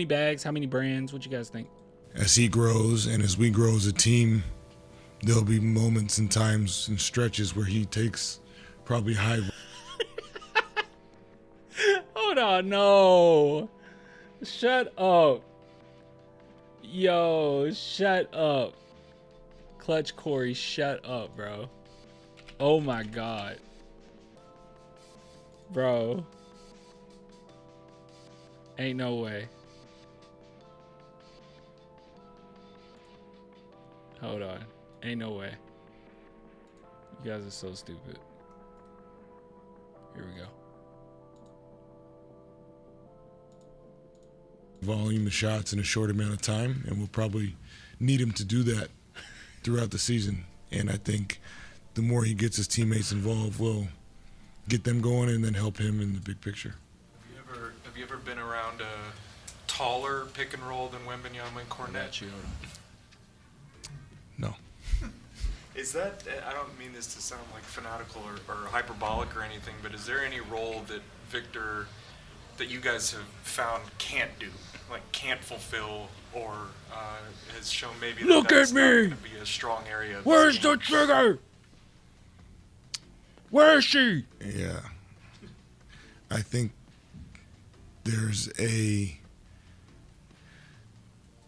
bags? How many brands? What you guys think? As he grows and as we grow as a team, there'll be moments and times and stretches where he takes probably high. Hold on, no. Shut up. Yo, shut up. Clutch Corey, shut up, bro. Oh my God. Bro. Ain't no way. Hold on. Ain't no way. You guys are so stupid. Here we go. Volume of shots in a short amount of time, and we'll probably need him to do that throughout the season. And I think the more he gets his teammates involved, we'll get them going and then help him in the big picture. Have you ever been around a taller pick and roll than Wembanyama and Cornette? No. Is that, I don't mean this to sound like fanatical or hyperbolic or anything, but is there any role that Victor, that you guys have found can't do, like can't fulfill, or has shown maybe that that's not going to be a strong area of Where's the trigger? Where is she? Yeah. I think there's a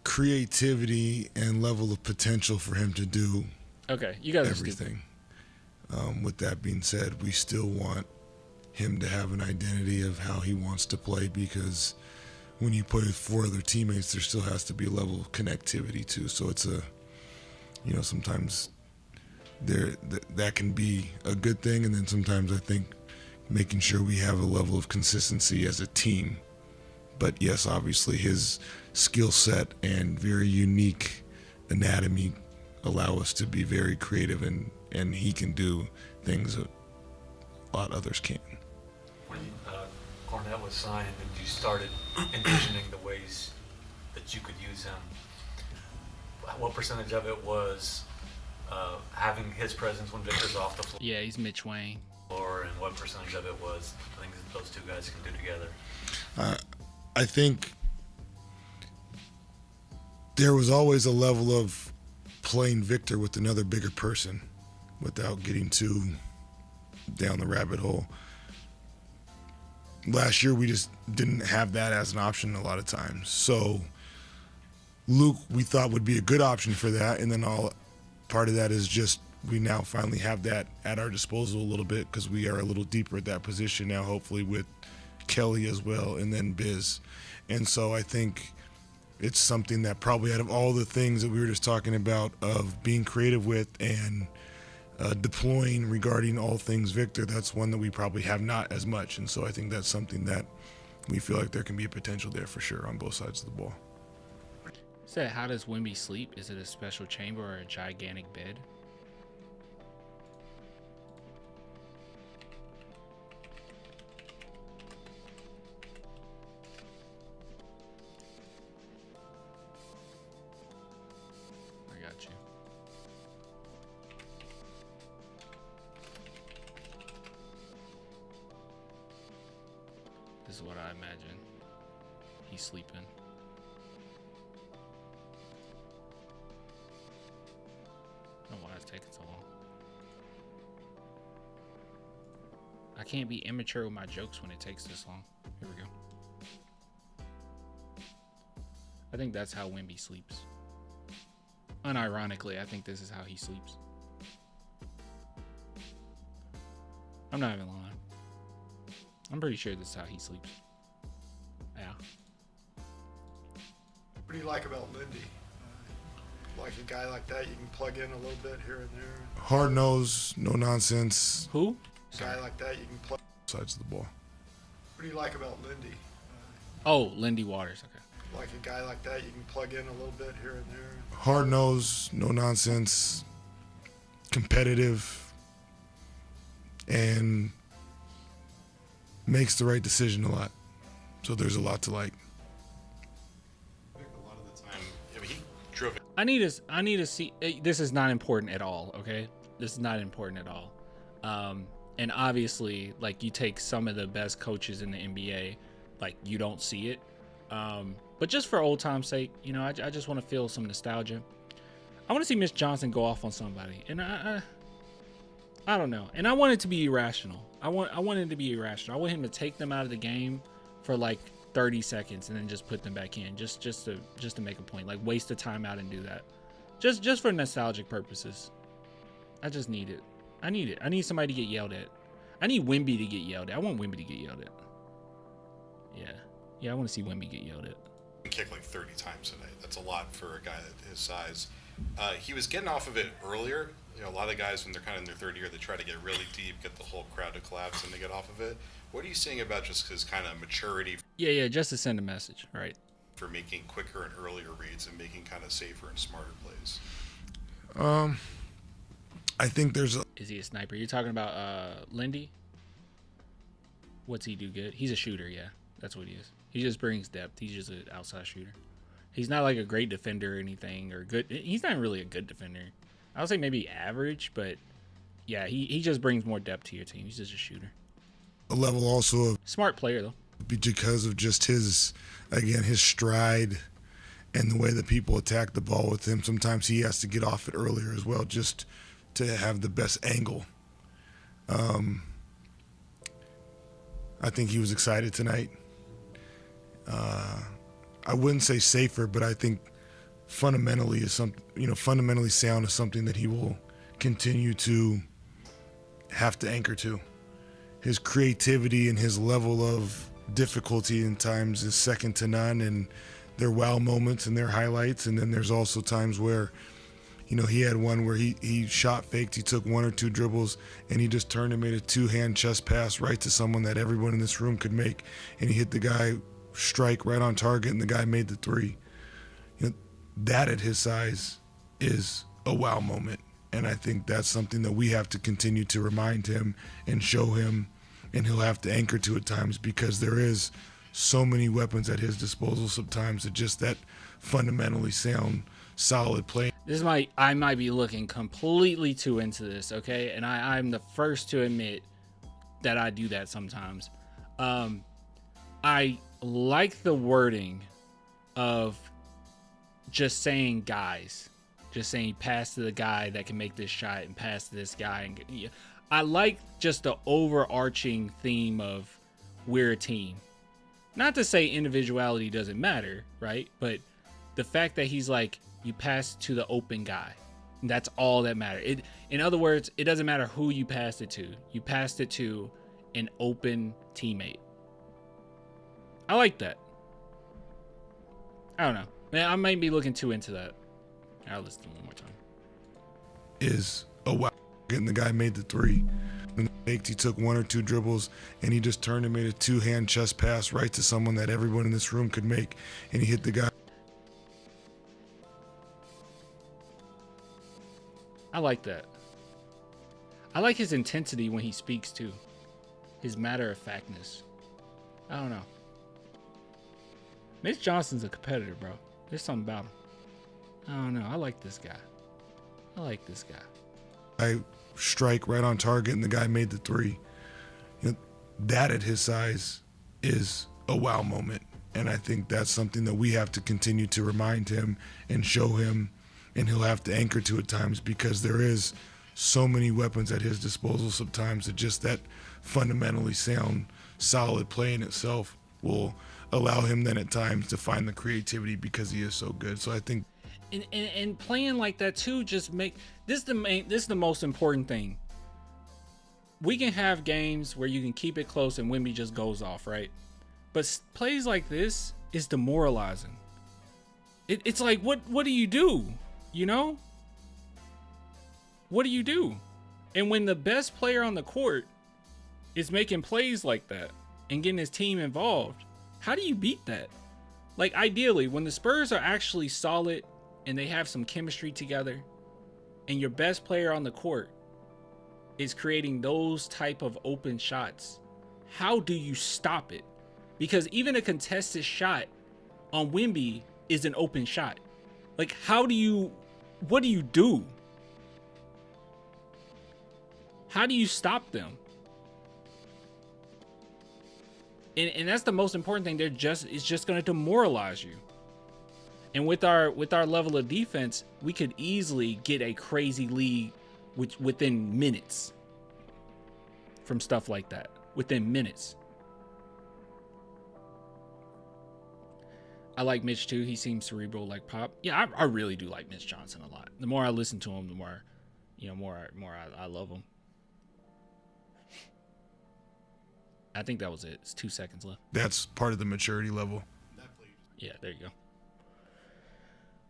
creativity and level of potential for him to do Okay, you guys everything. With that being said, we still want him to have an identity of how he wants to play, because when you play with 4 other teammates, there still has to be a level of connectivity too. So it's sometimes that can be a good thing, and then sometimes I think making sure we have a level of consistency as a team. But yes, obviously his skill set and very unique anatomy allow us to be very creative, and he can do things a lot others can't. When Cornette was signed and you started envisioning the ways that you could use him, what percentage of it was having his presence when Victor's off the floor? Yeah, he's Mitch Wayne. And what percentage of it was things that those two guys can do together? I think there was always a level of playing Victor with another bigger person without getting too down the rabbit hole. Last year, we just didn't have that as an option a lot of times. So Luke, we thought, would be a good option for that. And then part of that is just we now finally have that at our disposal a little bit, because we are a little deeper at that position now, hopefully with Kelly as well, and then Biz. And so I think it's something that probably out of all the things that we were just talking about of being creative with and deploying regarding all things Victor, that's one that we probably have not as much. And so I think that's something that we feel like there can be a potential there for sure on both sides of the ball. Said, how does Wemby sleep? Is it a special chamber or a gigantic bed? I got you. This is what I imagine he's sleeping. I don't know why it's taking so long. I can't be immature with my jokes when it takes this long. Here we go. I think that's how Wemby sleeps. Unironically, I think this is how he sleeps. I'm not even lying. I'm pretty sure this is how he sleeps. Yeah. What do you like about Lindy? Like a guy like that, you can plug in a little bit here and there. Hard nose, no nonsense. Who? A guy like that, you can plug. Sides of the ball. What do you like about Lindy? Oh, Lindy Waters. Okay. Like a guy like that, you can plug in a little bit here and there. Hard nose, no nonsense, competitive, and makes the right decision a lot. So there's a lot to like. I think a lot of the time, he drove it. I need to see. This is not important at all. Okay, this is not important at all. And obviously, like, you take some of the best coaches in the NBA, like, you don't see it. But just for old time's sake, you know, I just want to feel some nostalgia. I want to see Mitch Johnson go off on somebody, and I don't know. And I want it to be irrational. I want it to be irrational. I want him to take them out of the game for like 30 seconds and then just put them back in, just to make a point, like waste a timeout and do that, just for nostalgic purposes. I just need it. I need it. I need somebody to get yelled at. I need Wemby to get yelled at. I want Wemby to get yelled at. Yeah, I want to see Wemby get yelled at. Kick like 30 times tonight. That's a lot for a guy his size. He was getting off of it earlier. You know, a lot of guys, when they're kind of in their third year, they try to get really deep, get the whole crowd to collapse, and they get off of it. What are you seeing about just his kind of maturity? Yeah, just to send a message, right? For making quicker and earlier reads and making kind of safer and smarter plays. I think there's a... Is he a sniper? You're talking about Lindy? What's he do good? He's a shooter, yeah. That's what he is. He just brings depth. He's just an outside shooter. He's not like a great defender or anything, or good. He's not really a good defender. I would say maybe average, but yeah, he just brings more depth to your team. He's just a shooter. A level also of... Smart player, though. Because of just his stride and the way that people attack the ball with him. Sometimes he has to get off it earlier as well, just to have the best angle. I think he was excited tonight. I wouldn't say safer, but I think fundamentally fundamentally sound is something that he will continue to have to anchor to. His creativity and his level of difficulty in times is second to none, and their wow moments and their highlights. And then there's also times where, he had one where he shot faked, he took one or two dribbles, and he just turned and made a two-hand chest pass right to someone that everyone in this room could make, and he hit the guy strike right on target, and the guy made the three. That at his size is a wow moment, and I think that's something that we have to continue to remind him and show him, and he'll have to anchor to at times, because there is so many weapons at his disposal sometimes that just that fundamentally sound, solid play. I might be looking completely too into this, okay? And I'm the first to admit that I do that sometimes. I like the wording of just saying guys, just saying pass to the guy that can make this shot and pass to this guy. And I like just the overarching theme of we're a team. Not to say individuality doesn't matter, right? But the fact that he's like, you pass to the open guy. That's all that matters. In other words, it doesn't matter who you passed it to. You passed it to an open teammate. I like that. I don't know. Man, I might be looking too into that. I'll listen to it one more time. Is a wow. And the guy made the three. And he took one or two dribbles, and he just turned and made a two-hand chest pass right to someone that everyone in this room could make, and he hit the guy. I like that. I like his intensity when he speaks too. His matter-of-factness. I don't know. Mitch Johnson's a competitor, bro. There's something about him. I don't know. I like this guy. I strike right on target, and the guy made the three. That at his size is a wow moment, and I think that's something that we have to continue to remind him and show him, and he'll have to anchor to at times, because there is so many weapons at his disposal sometimes that just that fundamentally sound, solid play in itself will allow him then at times to find the creativity, because he is so good. So I think and playing like that too just make this is the most important thing. We can have games where you can keep it close and Wemby just goes off, right? But plays like this is demoralizing. It's like, what do you do? What do you do? And when the best player on the court is making plays like that and getting his team involved, how do you beat that? Like, ideally, when the Spurs are actually solid and they have some chemistry together, and your best player on the court is creating those type of open shots, how do you stop it? Because even a contested shot on Wemby is an open shot. Like, what do you do? How do you stop them? And that's the most important thing. It's just going to demoralize you. And with our level of defense, we could easily get a crazy lead within minutes from stuff like that. Within minutes. I like Mitch too. He seems cerebral like Pop. Yeah, I really do like Mitch Johnson a lot. The more I listen to him, the more, I love him. I think that was it. It's 2 seconds left. That's part of the maturity level. Yeah, there you go.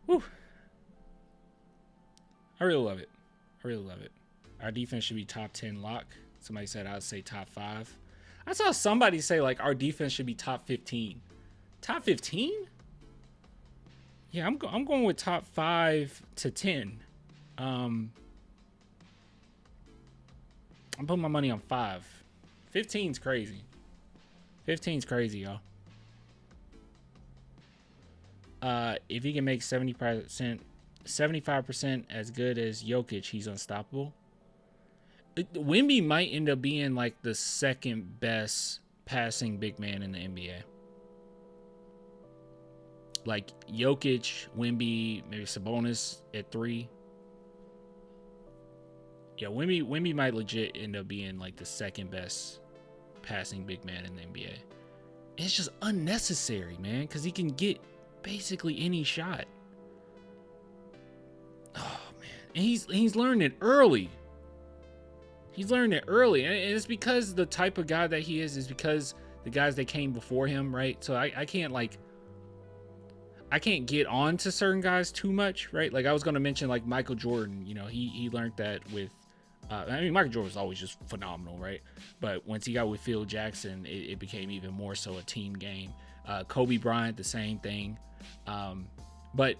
Woo. I really love it. Our defense should be top 10 lock. Somebody said I'd say top 5. I saw somebody say like our defense should be top 15. Top 15? Yeah, I'm going with top 5 to 10. I'm putting my money on 5. 15's crazy. 15's crazy, y'all. If he can make 75% as good as Jokic, he's unstoppable. Wemby might end up being like the second best passing big man in the NBA. Like Jokic, Wemby, maybe Sabonis at 3. Yeah, Wemby might legit end up being like the second best passing big man in the NBA. It's just unnecessary, man, because he can get basically any shot. Oh man, and he's learned it early. He's learned it early, and it's because the type of guy that he is because the guys that came before him, right? So I can't get on to certain guys too much, right? Like I was going to mention like Michael Jordan, you know, he learned that with, I mean, Michael Jordan was always just phenomenal, right? But once he got with Phil Jackson, it became even more so a team game. Kobe Bryant, the same thing. But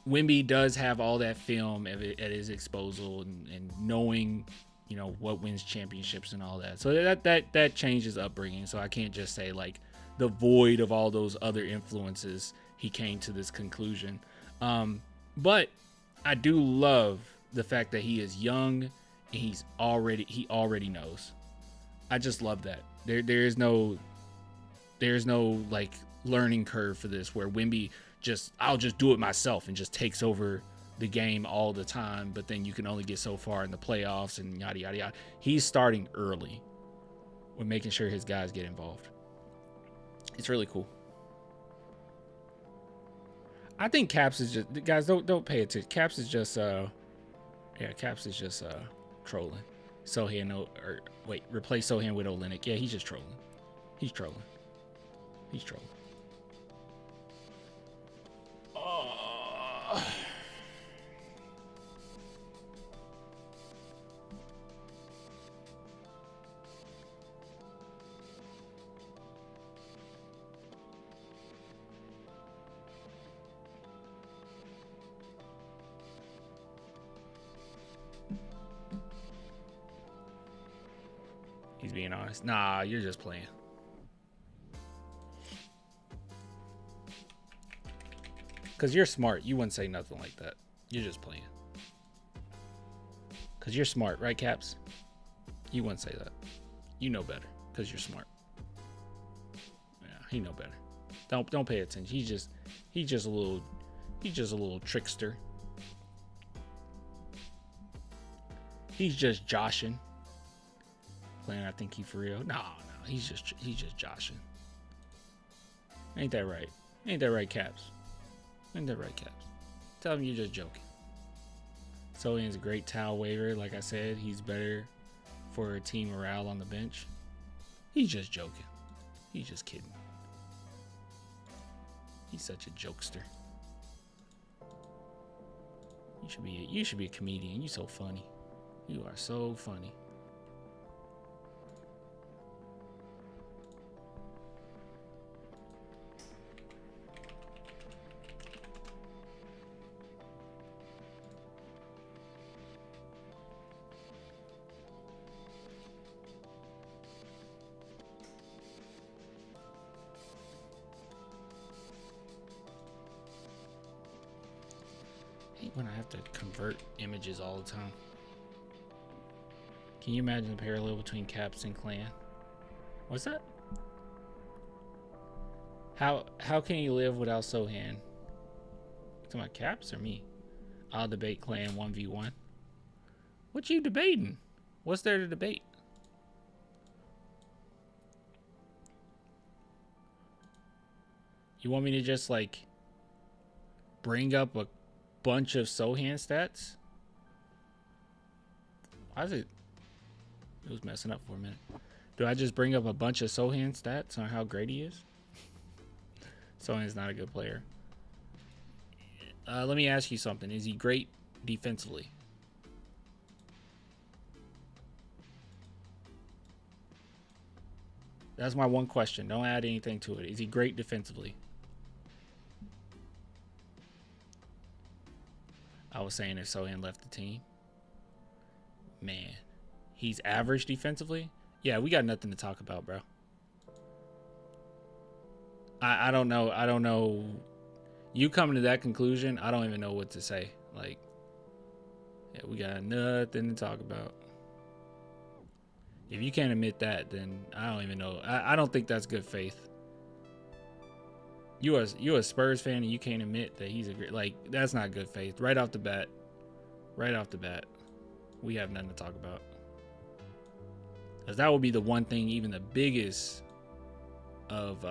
Wemby does have all that film at his disposal and knowing, you know, what wins championships and all that. So that changes upbringing. So I can't just say like devoid of all those other influences, he came to this conclusion. But I do love the fact that he is young and he already knows. I just love that. There's no like learning curve for this where Wemby I'll just do it myself and just takes over the game all the time, but then you can only get so far in the playoffs and yada yada yada. He's starting early with making sure his guys get involved. It's really cool. I think Caps is just, guys, don't pay attention. Caps is just trolling. Replace Sohan with Olynyk. Yeah, he's just trolling. He's trolling. He's being honest. Nah, you're just playing. Because you're smart. You wouldn't say nothing like that. You're just playing. Because you're smart, right, Caps? You wouldn't say that. You know better. Because you're smart. Yeah, he know better. Don't pay attention. He's just a little trickster. He's just joshing. Playing, I think he for real. No, he's just joshing. Ain't that right? Ain't that right, Caps? Ain't that right, Caps? Tell him you're just joking. Solian's a great towel waiver. Like I said, he's better for team morale on the bench. He's just joking. He's just kidding. He's such a jokester. You should be a comedian. You're so funny. You are so funny. When I have to convert images all the time. Can you imagine the parallel between Caps and Clan? What's that? How can you live without Sohan? To my Caps or me? I'll debate Clan 1v1. What you debating? What's there to debate? You want me to just like bring up a bunch of Sohan stats? Why is it? It was messing up for a minute. Do I just bring up a bunch of Sohan stats on how great he is? Sohan's not a good player. Let me ask you something. Is he great defensively? That's my one question. Don't add anything to it. Is he great defensively? I was saying if Sohan left the team, man, he's average defensively. Yeah, we got nothing to talk about, bro. I don't know. You coming to that conclusion, I don't even know what to say. Like, yeah, we got nothing to talk about. If you can't admit that, then I don't even know. I don't think that's good faith. You a Spurs fan and you can't admit that he's a great, like, that's not good faith. Right off the bat. we have nothing to talk about. Because that would be the one thing even the biggest of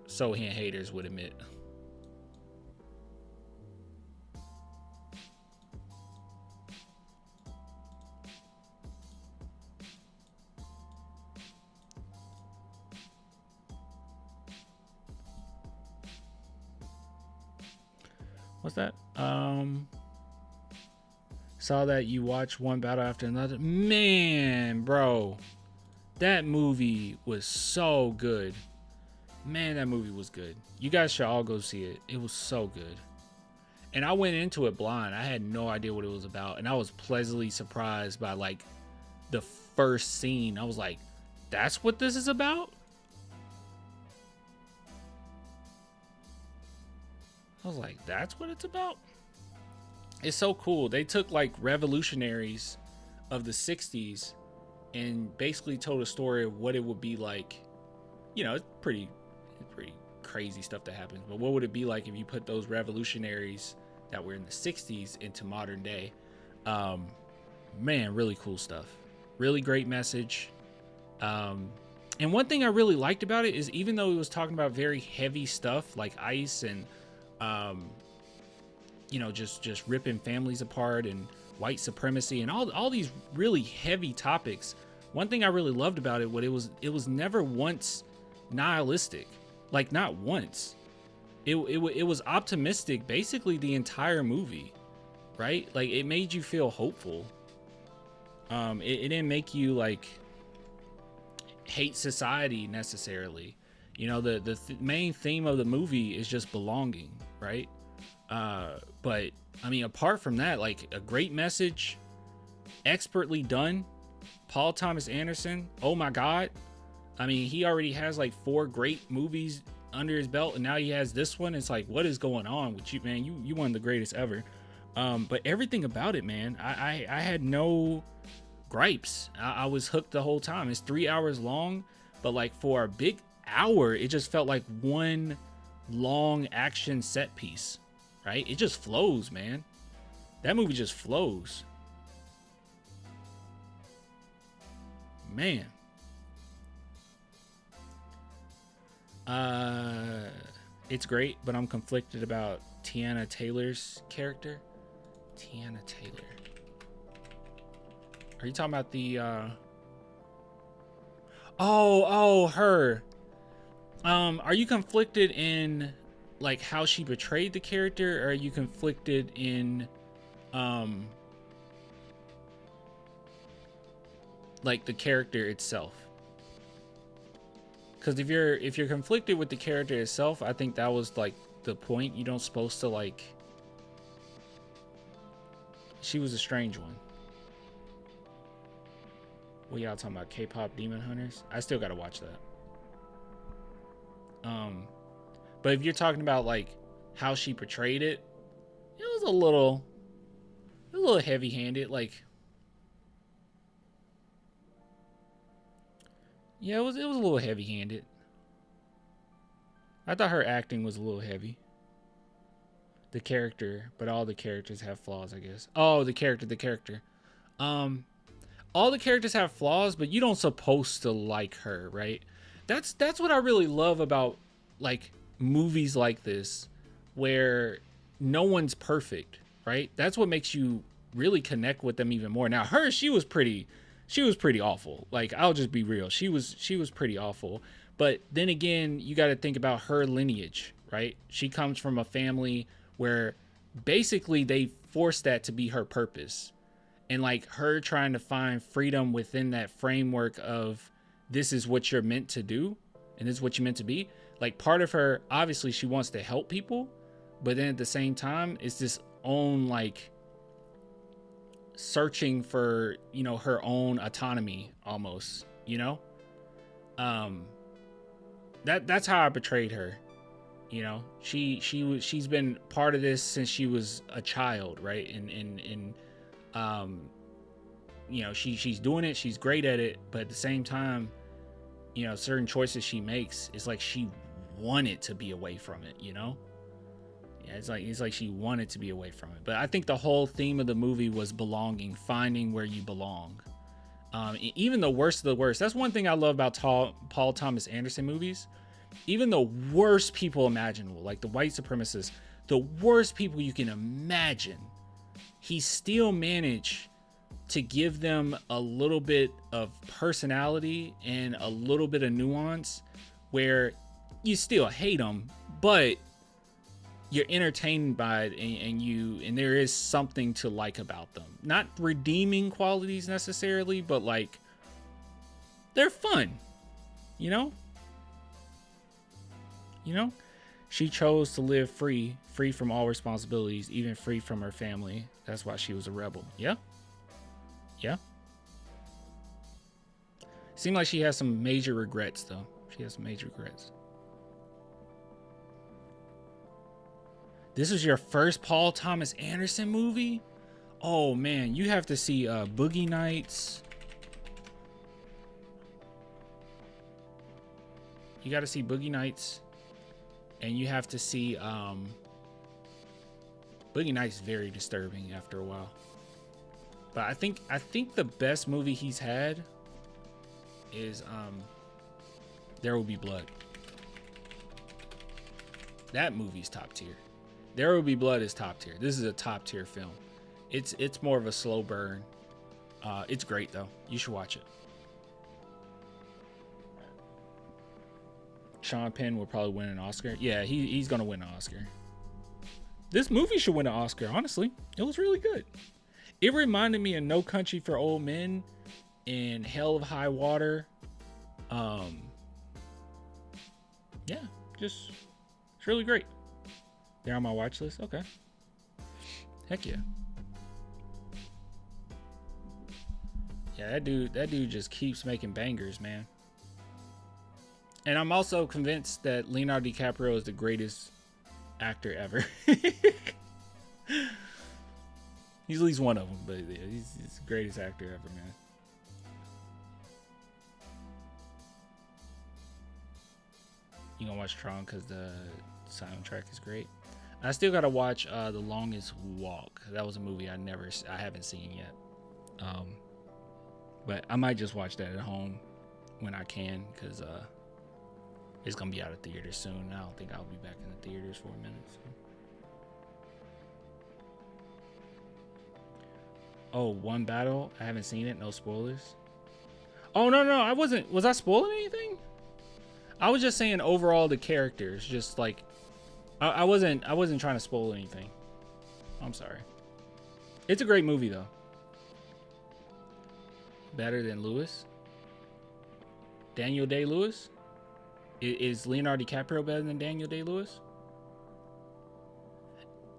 Sohan haters would admit. What's that? Saw that you watch one battle after another. Man, bro, that movie was so good. Man, that movie was good. You guys should all go see it. It was so good. And I went into it blind. I had no idea what it was about. And I was pleasantly surprised by like the first scene. I was like, that's what this is about? I was like, that's what it's about? It's so cool. They took like revolutionaries of the 60s and basically told a story of what it would be like. You know, it's pretty crazy stuff that happens. But what would it be like if you put those revolutionaries that were in the 60s into modern day? Man, really cool stuff. Really great message. And one thing I really liked about it is even though it was talking about very heavy stuff like ICE and you know, just ripping families apart and white supremacy and all these really heavy topics. One thing I really loved about it, it was never once nihilistic, like not once. It was optimistic basically the entire movie, right? Like it made you feel hopeful. It didn't make you like hate society necessarily. You know, the main theme of the movie is just belonging, right? But I mean, apart from that, like a great message, expertly done. Paul Thomas Anderson, oh my God. I mean, he already has like 4 great movies under his belt, and now he has this one. It's like, what is going on with you, man? You one of the greatest ever. But everything about it, man, I had no gripes. I was hooked the whole time. It's 3 hours long, but like for a big hour, it just felt like one long action set piece, right? It just flows, man. That movie just flows. Man. It's great, but I'm conflicted about Tiana Taylor's character. Tiana Taylor. Are you talking about the her. Are you conflicted in like how she portrayed the character, or are you conflicted in like the character itself? Because if you're conflicted with the character itself, I think that was like the point. You don't supposed to like. She was a strange one. What y'all talking about? K-pop Demon Hunters? I still gotta watch that. But if you're talking about like how she portrayed it, it was a little heavy-handed. Like, yeah, it was a little heavy-handed. I thought her acting was a little heavy. The character, but all the characters have flaws, I guess. Oh, the character. All the characters have flaws, but you don't supposed to like her, right? That's what I really love about like movies like this, where no one's perfect, right? That's what makes you really connect with them even more. Now, she was pretty awful. Like, I'll just be real. She was pretty awful. But then again, you got to think about her lineage, right? She comes from a family where basically they forced that to be her purpose. And like her trying to find freedom within that framework of this is what you're meant to do and this is what you're meant to be. Like part of her, obviously she wants to help people, but then at the same time, it's this own like searching for, you know, her own autonomy almost, you know? That's how I portrayed her. You know, she's been part of this since she was a child, right? And you know, she's doing it, she's great at it, but at the same time, you know, certain choices she makes, it's like she wanted to be away from it, you know? It's like she wanted to be away from it. But I think the whole theme of the movie was belonging, finding where you belong. Even the worst of the worst. That's one thing I love about Paul Thomas Anderson movies. Even the worst people imaginable, like the white supremacists, the worst people you can imagine, he still managed to give them a little bit of personality and a little bit of nuance where you still hate them, but you're entertained by it, and there is something to like about them. Not redeeming qualities necessarily, but like they're fun, you know? She chose to live free from all responsibilities, even free from her family. That's why she was a rebel. Yeah. Seemed like she has some major regrets, though. She has some major regrets. This was your first Paul Thomas Anderson movie? Oh, man. You have to see Boogie Nights. You got to see Boogie Nights. And you have to see Boogie Nights is very disturbing after a while. But I think the best movie he's had is There Will Be Blood. That movie's top tier. There Will Be Blood is top tier. This is a top tier film. It's more of a slow burn. It's great though. You should watch it. Sean Penn will probably win an Oscar. Yeah, he's gonna win an Oscar. This movie should win an Oscar, honestly. It was really good. It reminded me of No Country for Old Men and Hell of High Water. Yeah, just it's really great. They're on my watch list. Okay. Heck yeah. Yeah, that dude just keeps making bangers, man. And I'm also convinced that Leonardo DiCaprio is the greatest actor ever. He's at least one of them, but yeah, he's the greatest actor ever, man. You gonna watch Tron because the soundtrack is great. I still gotta watch The Longest Walk. That was a movie I haven't seen yet. But I might just watch that at home when I can, because it's gonna be out of theaters soon. I don't think I'll be back in the theaters for a minute. So. Oh, One Battle. I haven't seen it. No spoilers. Oh no, I wasn't. Was I spoiling anything? I was just saying overall the characters. Just like I wasn't trying to spoil anything. I'm sorry. It's a great movie though. Better than Lewis. Daniel Day-Lewis. Is Leonardo DiCaprio better than Daniel Day-Lewis?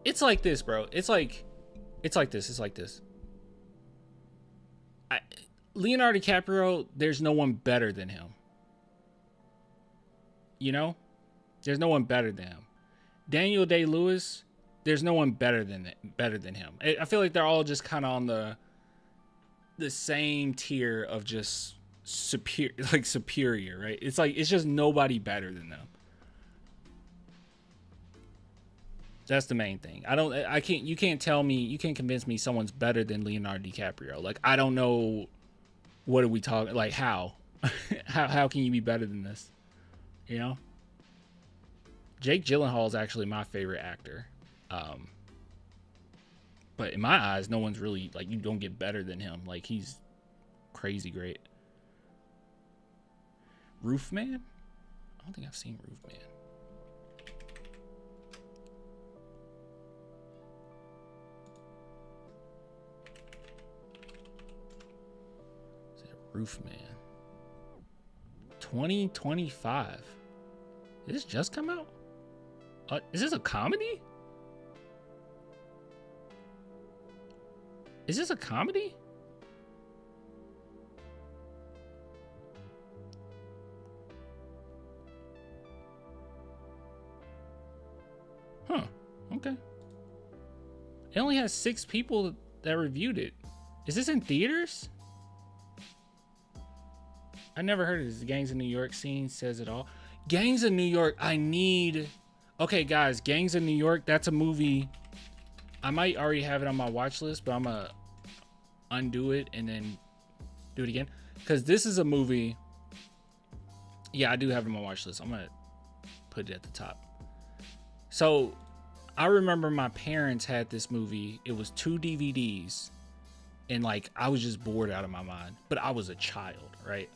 It's like this, bro. It's like this. Leonardo DiCaprio, there's no one better than him. You know? There's no one better than him. Daniel Day-Lewis, there's no one better than him. I feel like they're all just kind of on the same tier of just superior, right? It's like it's just nobody better than them. That's the main thing. You can't convince me someone's better than Leonardo DiCaprio. Like, I don't know, what are we talking, like, how how can you be better than this, you know? Jake Gyllenhaal is actually my favorite actor, but in my eyes, no one's really, like, you don't get better than him. Like, he's crazy great. Roofman? I don't think I've seen Roofman. Is it Roofman? 2025. Did this just come out? Is this a comedy? Is this a comedy? Huh. Okay. It only has 6 people that reviewed it. Is this in theaters? I never heard of this. Gangs of New York scene says it all. Gangs of New York. I need Okay, guys, Gangs of New York. That's a movie. I might already have it on my watch list, but I'm gonna undo it and then do it again, because this is a movie. Yeah, I do have it on my watch list. I'm gonna put it at the top. So I remember my parents had this movie. It was 2 DVDs, and like I was just bored out of my mind. But I was a child, right?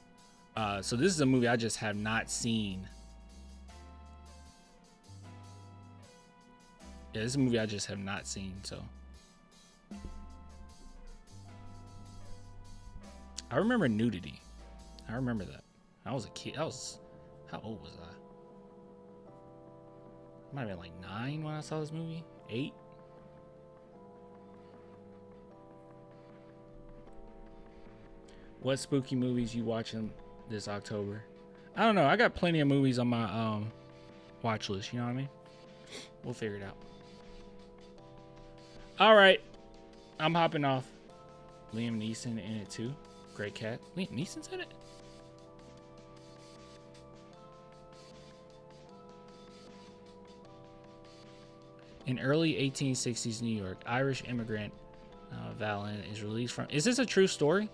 So this is a movie I just have not seen. Yeah, this is a movie I just have not seen. So I remember nudity. I remember that. I was a kid. How old was I? I might have been like 9 when I saw this movie. 8. What spooky movies you watching this October? I don't know. I got plenty of movies on my watch list. You know what I mean? We'll figure it out. All right, I'm hopping off. Liam Neeson in it too. Great cat. Liam Neeson's in it. In early 1860s New York, Irish immigrant Valen is released from... Is this a true story?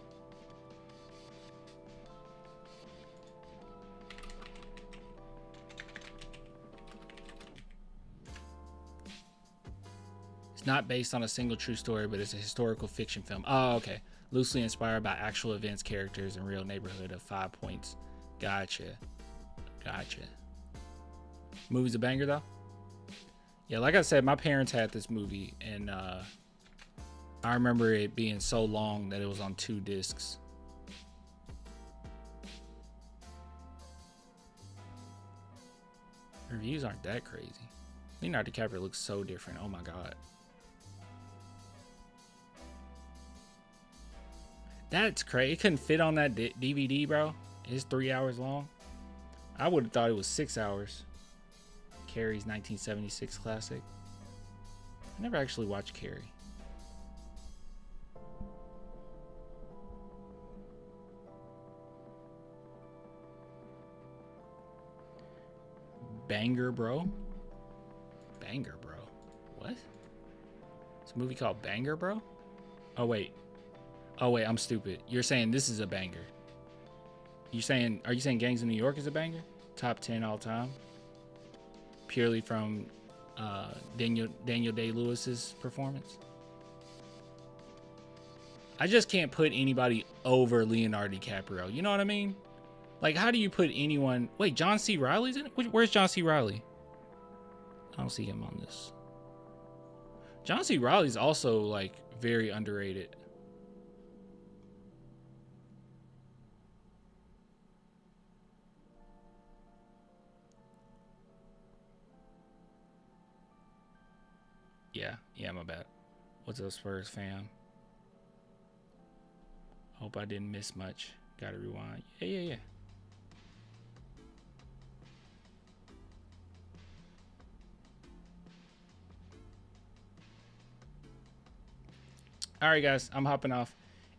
It's not based on a single true story, but it's a historical fiction film. Oh, okay. Loosely inspired by actual events, characters, and real neighborhood of 5 points. Gotcha. Movie's a banger, though? Yeah, like I said, my parents had this movie, and I remember it being so long that it was on 2 discs. Reviews aren't that crazy. Leonardo DiCaprio looks so different. Oh my god. That's crazy. It couldn't fit on that DVD, bro. It's 3 hours long. I would have thought it was 6 hours. Carrie's 1976 classic. I never actually watched Carrie. Banger Bro? Banger Bro? What? It's a movie called Banger Bro? Oh wait, I'm stupid. You're saying this is a banger. Are you saying Gangs of New York is a banger? Top 10 all time? Purely from Daniel Day-Lewis's performance? I just can't put anybody over Leonardo DiCaprio. You know what I mean? Like, how do you put anyone... Wait, John C. Reilly's in it? Where's John C. Reilly? I don't see him on this. John C. Reilly's also, like, very underrated. Yeah, my bad. What's up, Spurs fam? Hope I didn't miss much. Gotta rewind. Yeah. All right, guys, I'm hopping off.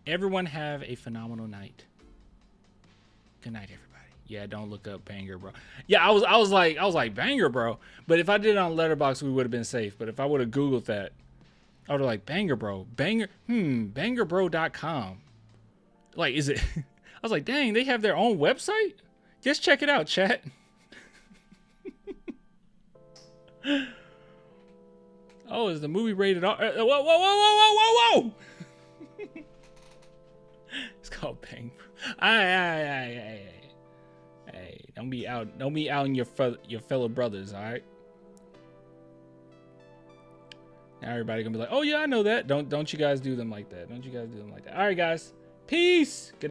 Everyone have a phenomenal night. Good night, everybody. Yeah, don't look up Banger Bro. Yeah, I was like Banger Bro, but if I did it on Letterboxd, we would have been safe. But if I would have Googled that, I would have like Banger Bro, bangerbro.com. Like, is it? I was like, dang, they have their own website. Just check it out, chat. Oh, is the movie rated R? Whoa! It's called Bang. Hey, don't be outing your fellow brothers, all right? Now everybody gonna be like, oh yeah, I know that. Don't you guys do them like that? All right, guys. Peace. Good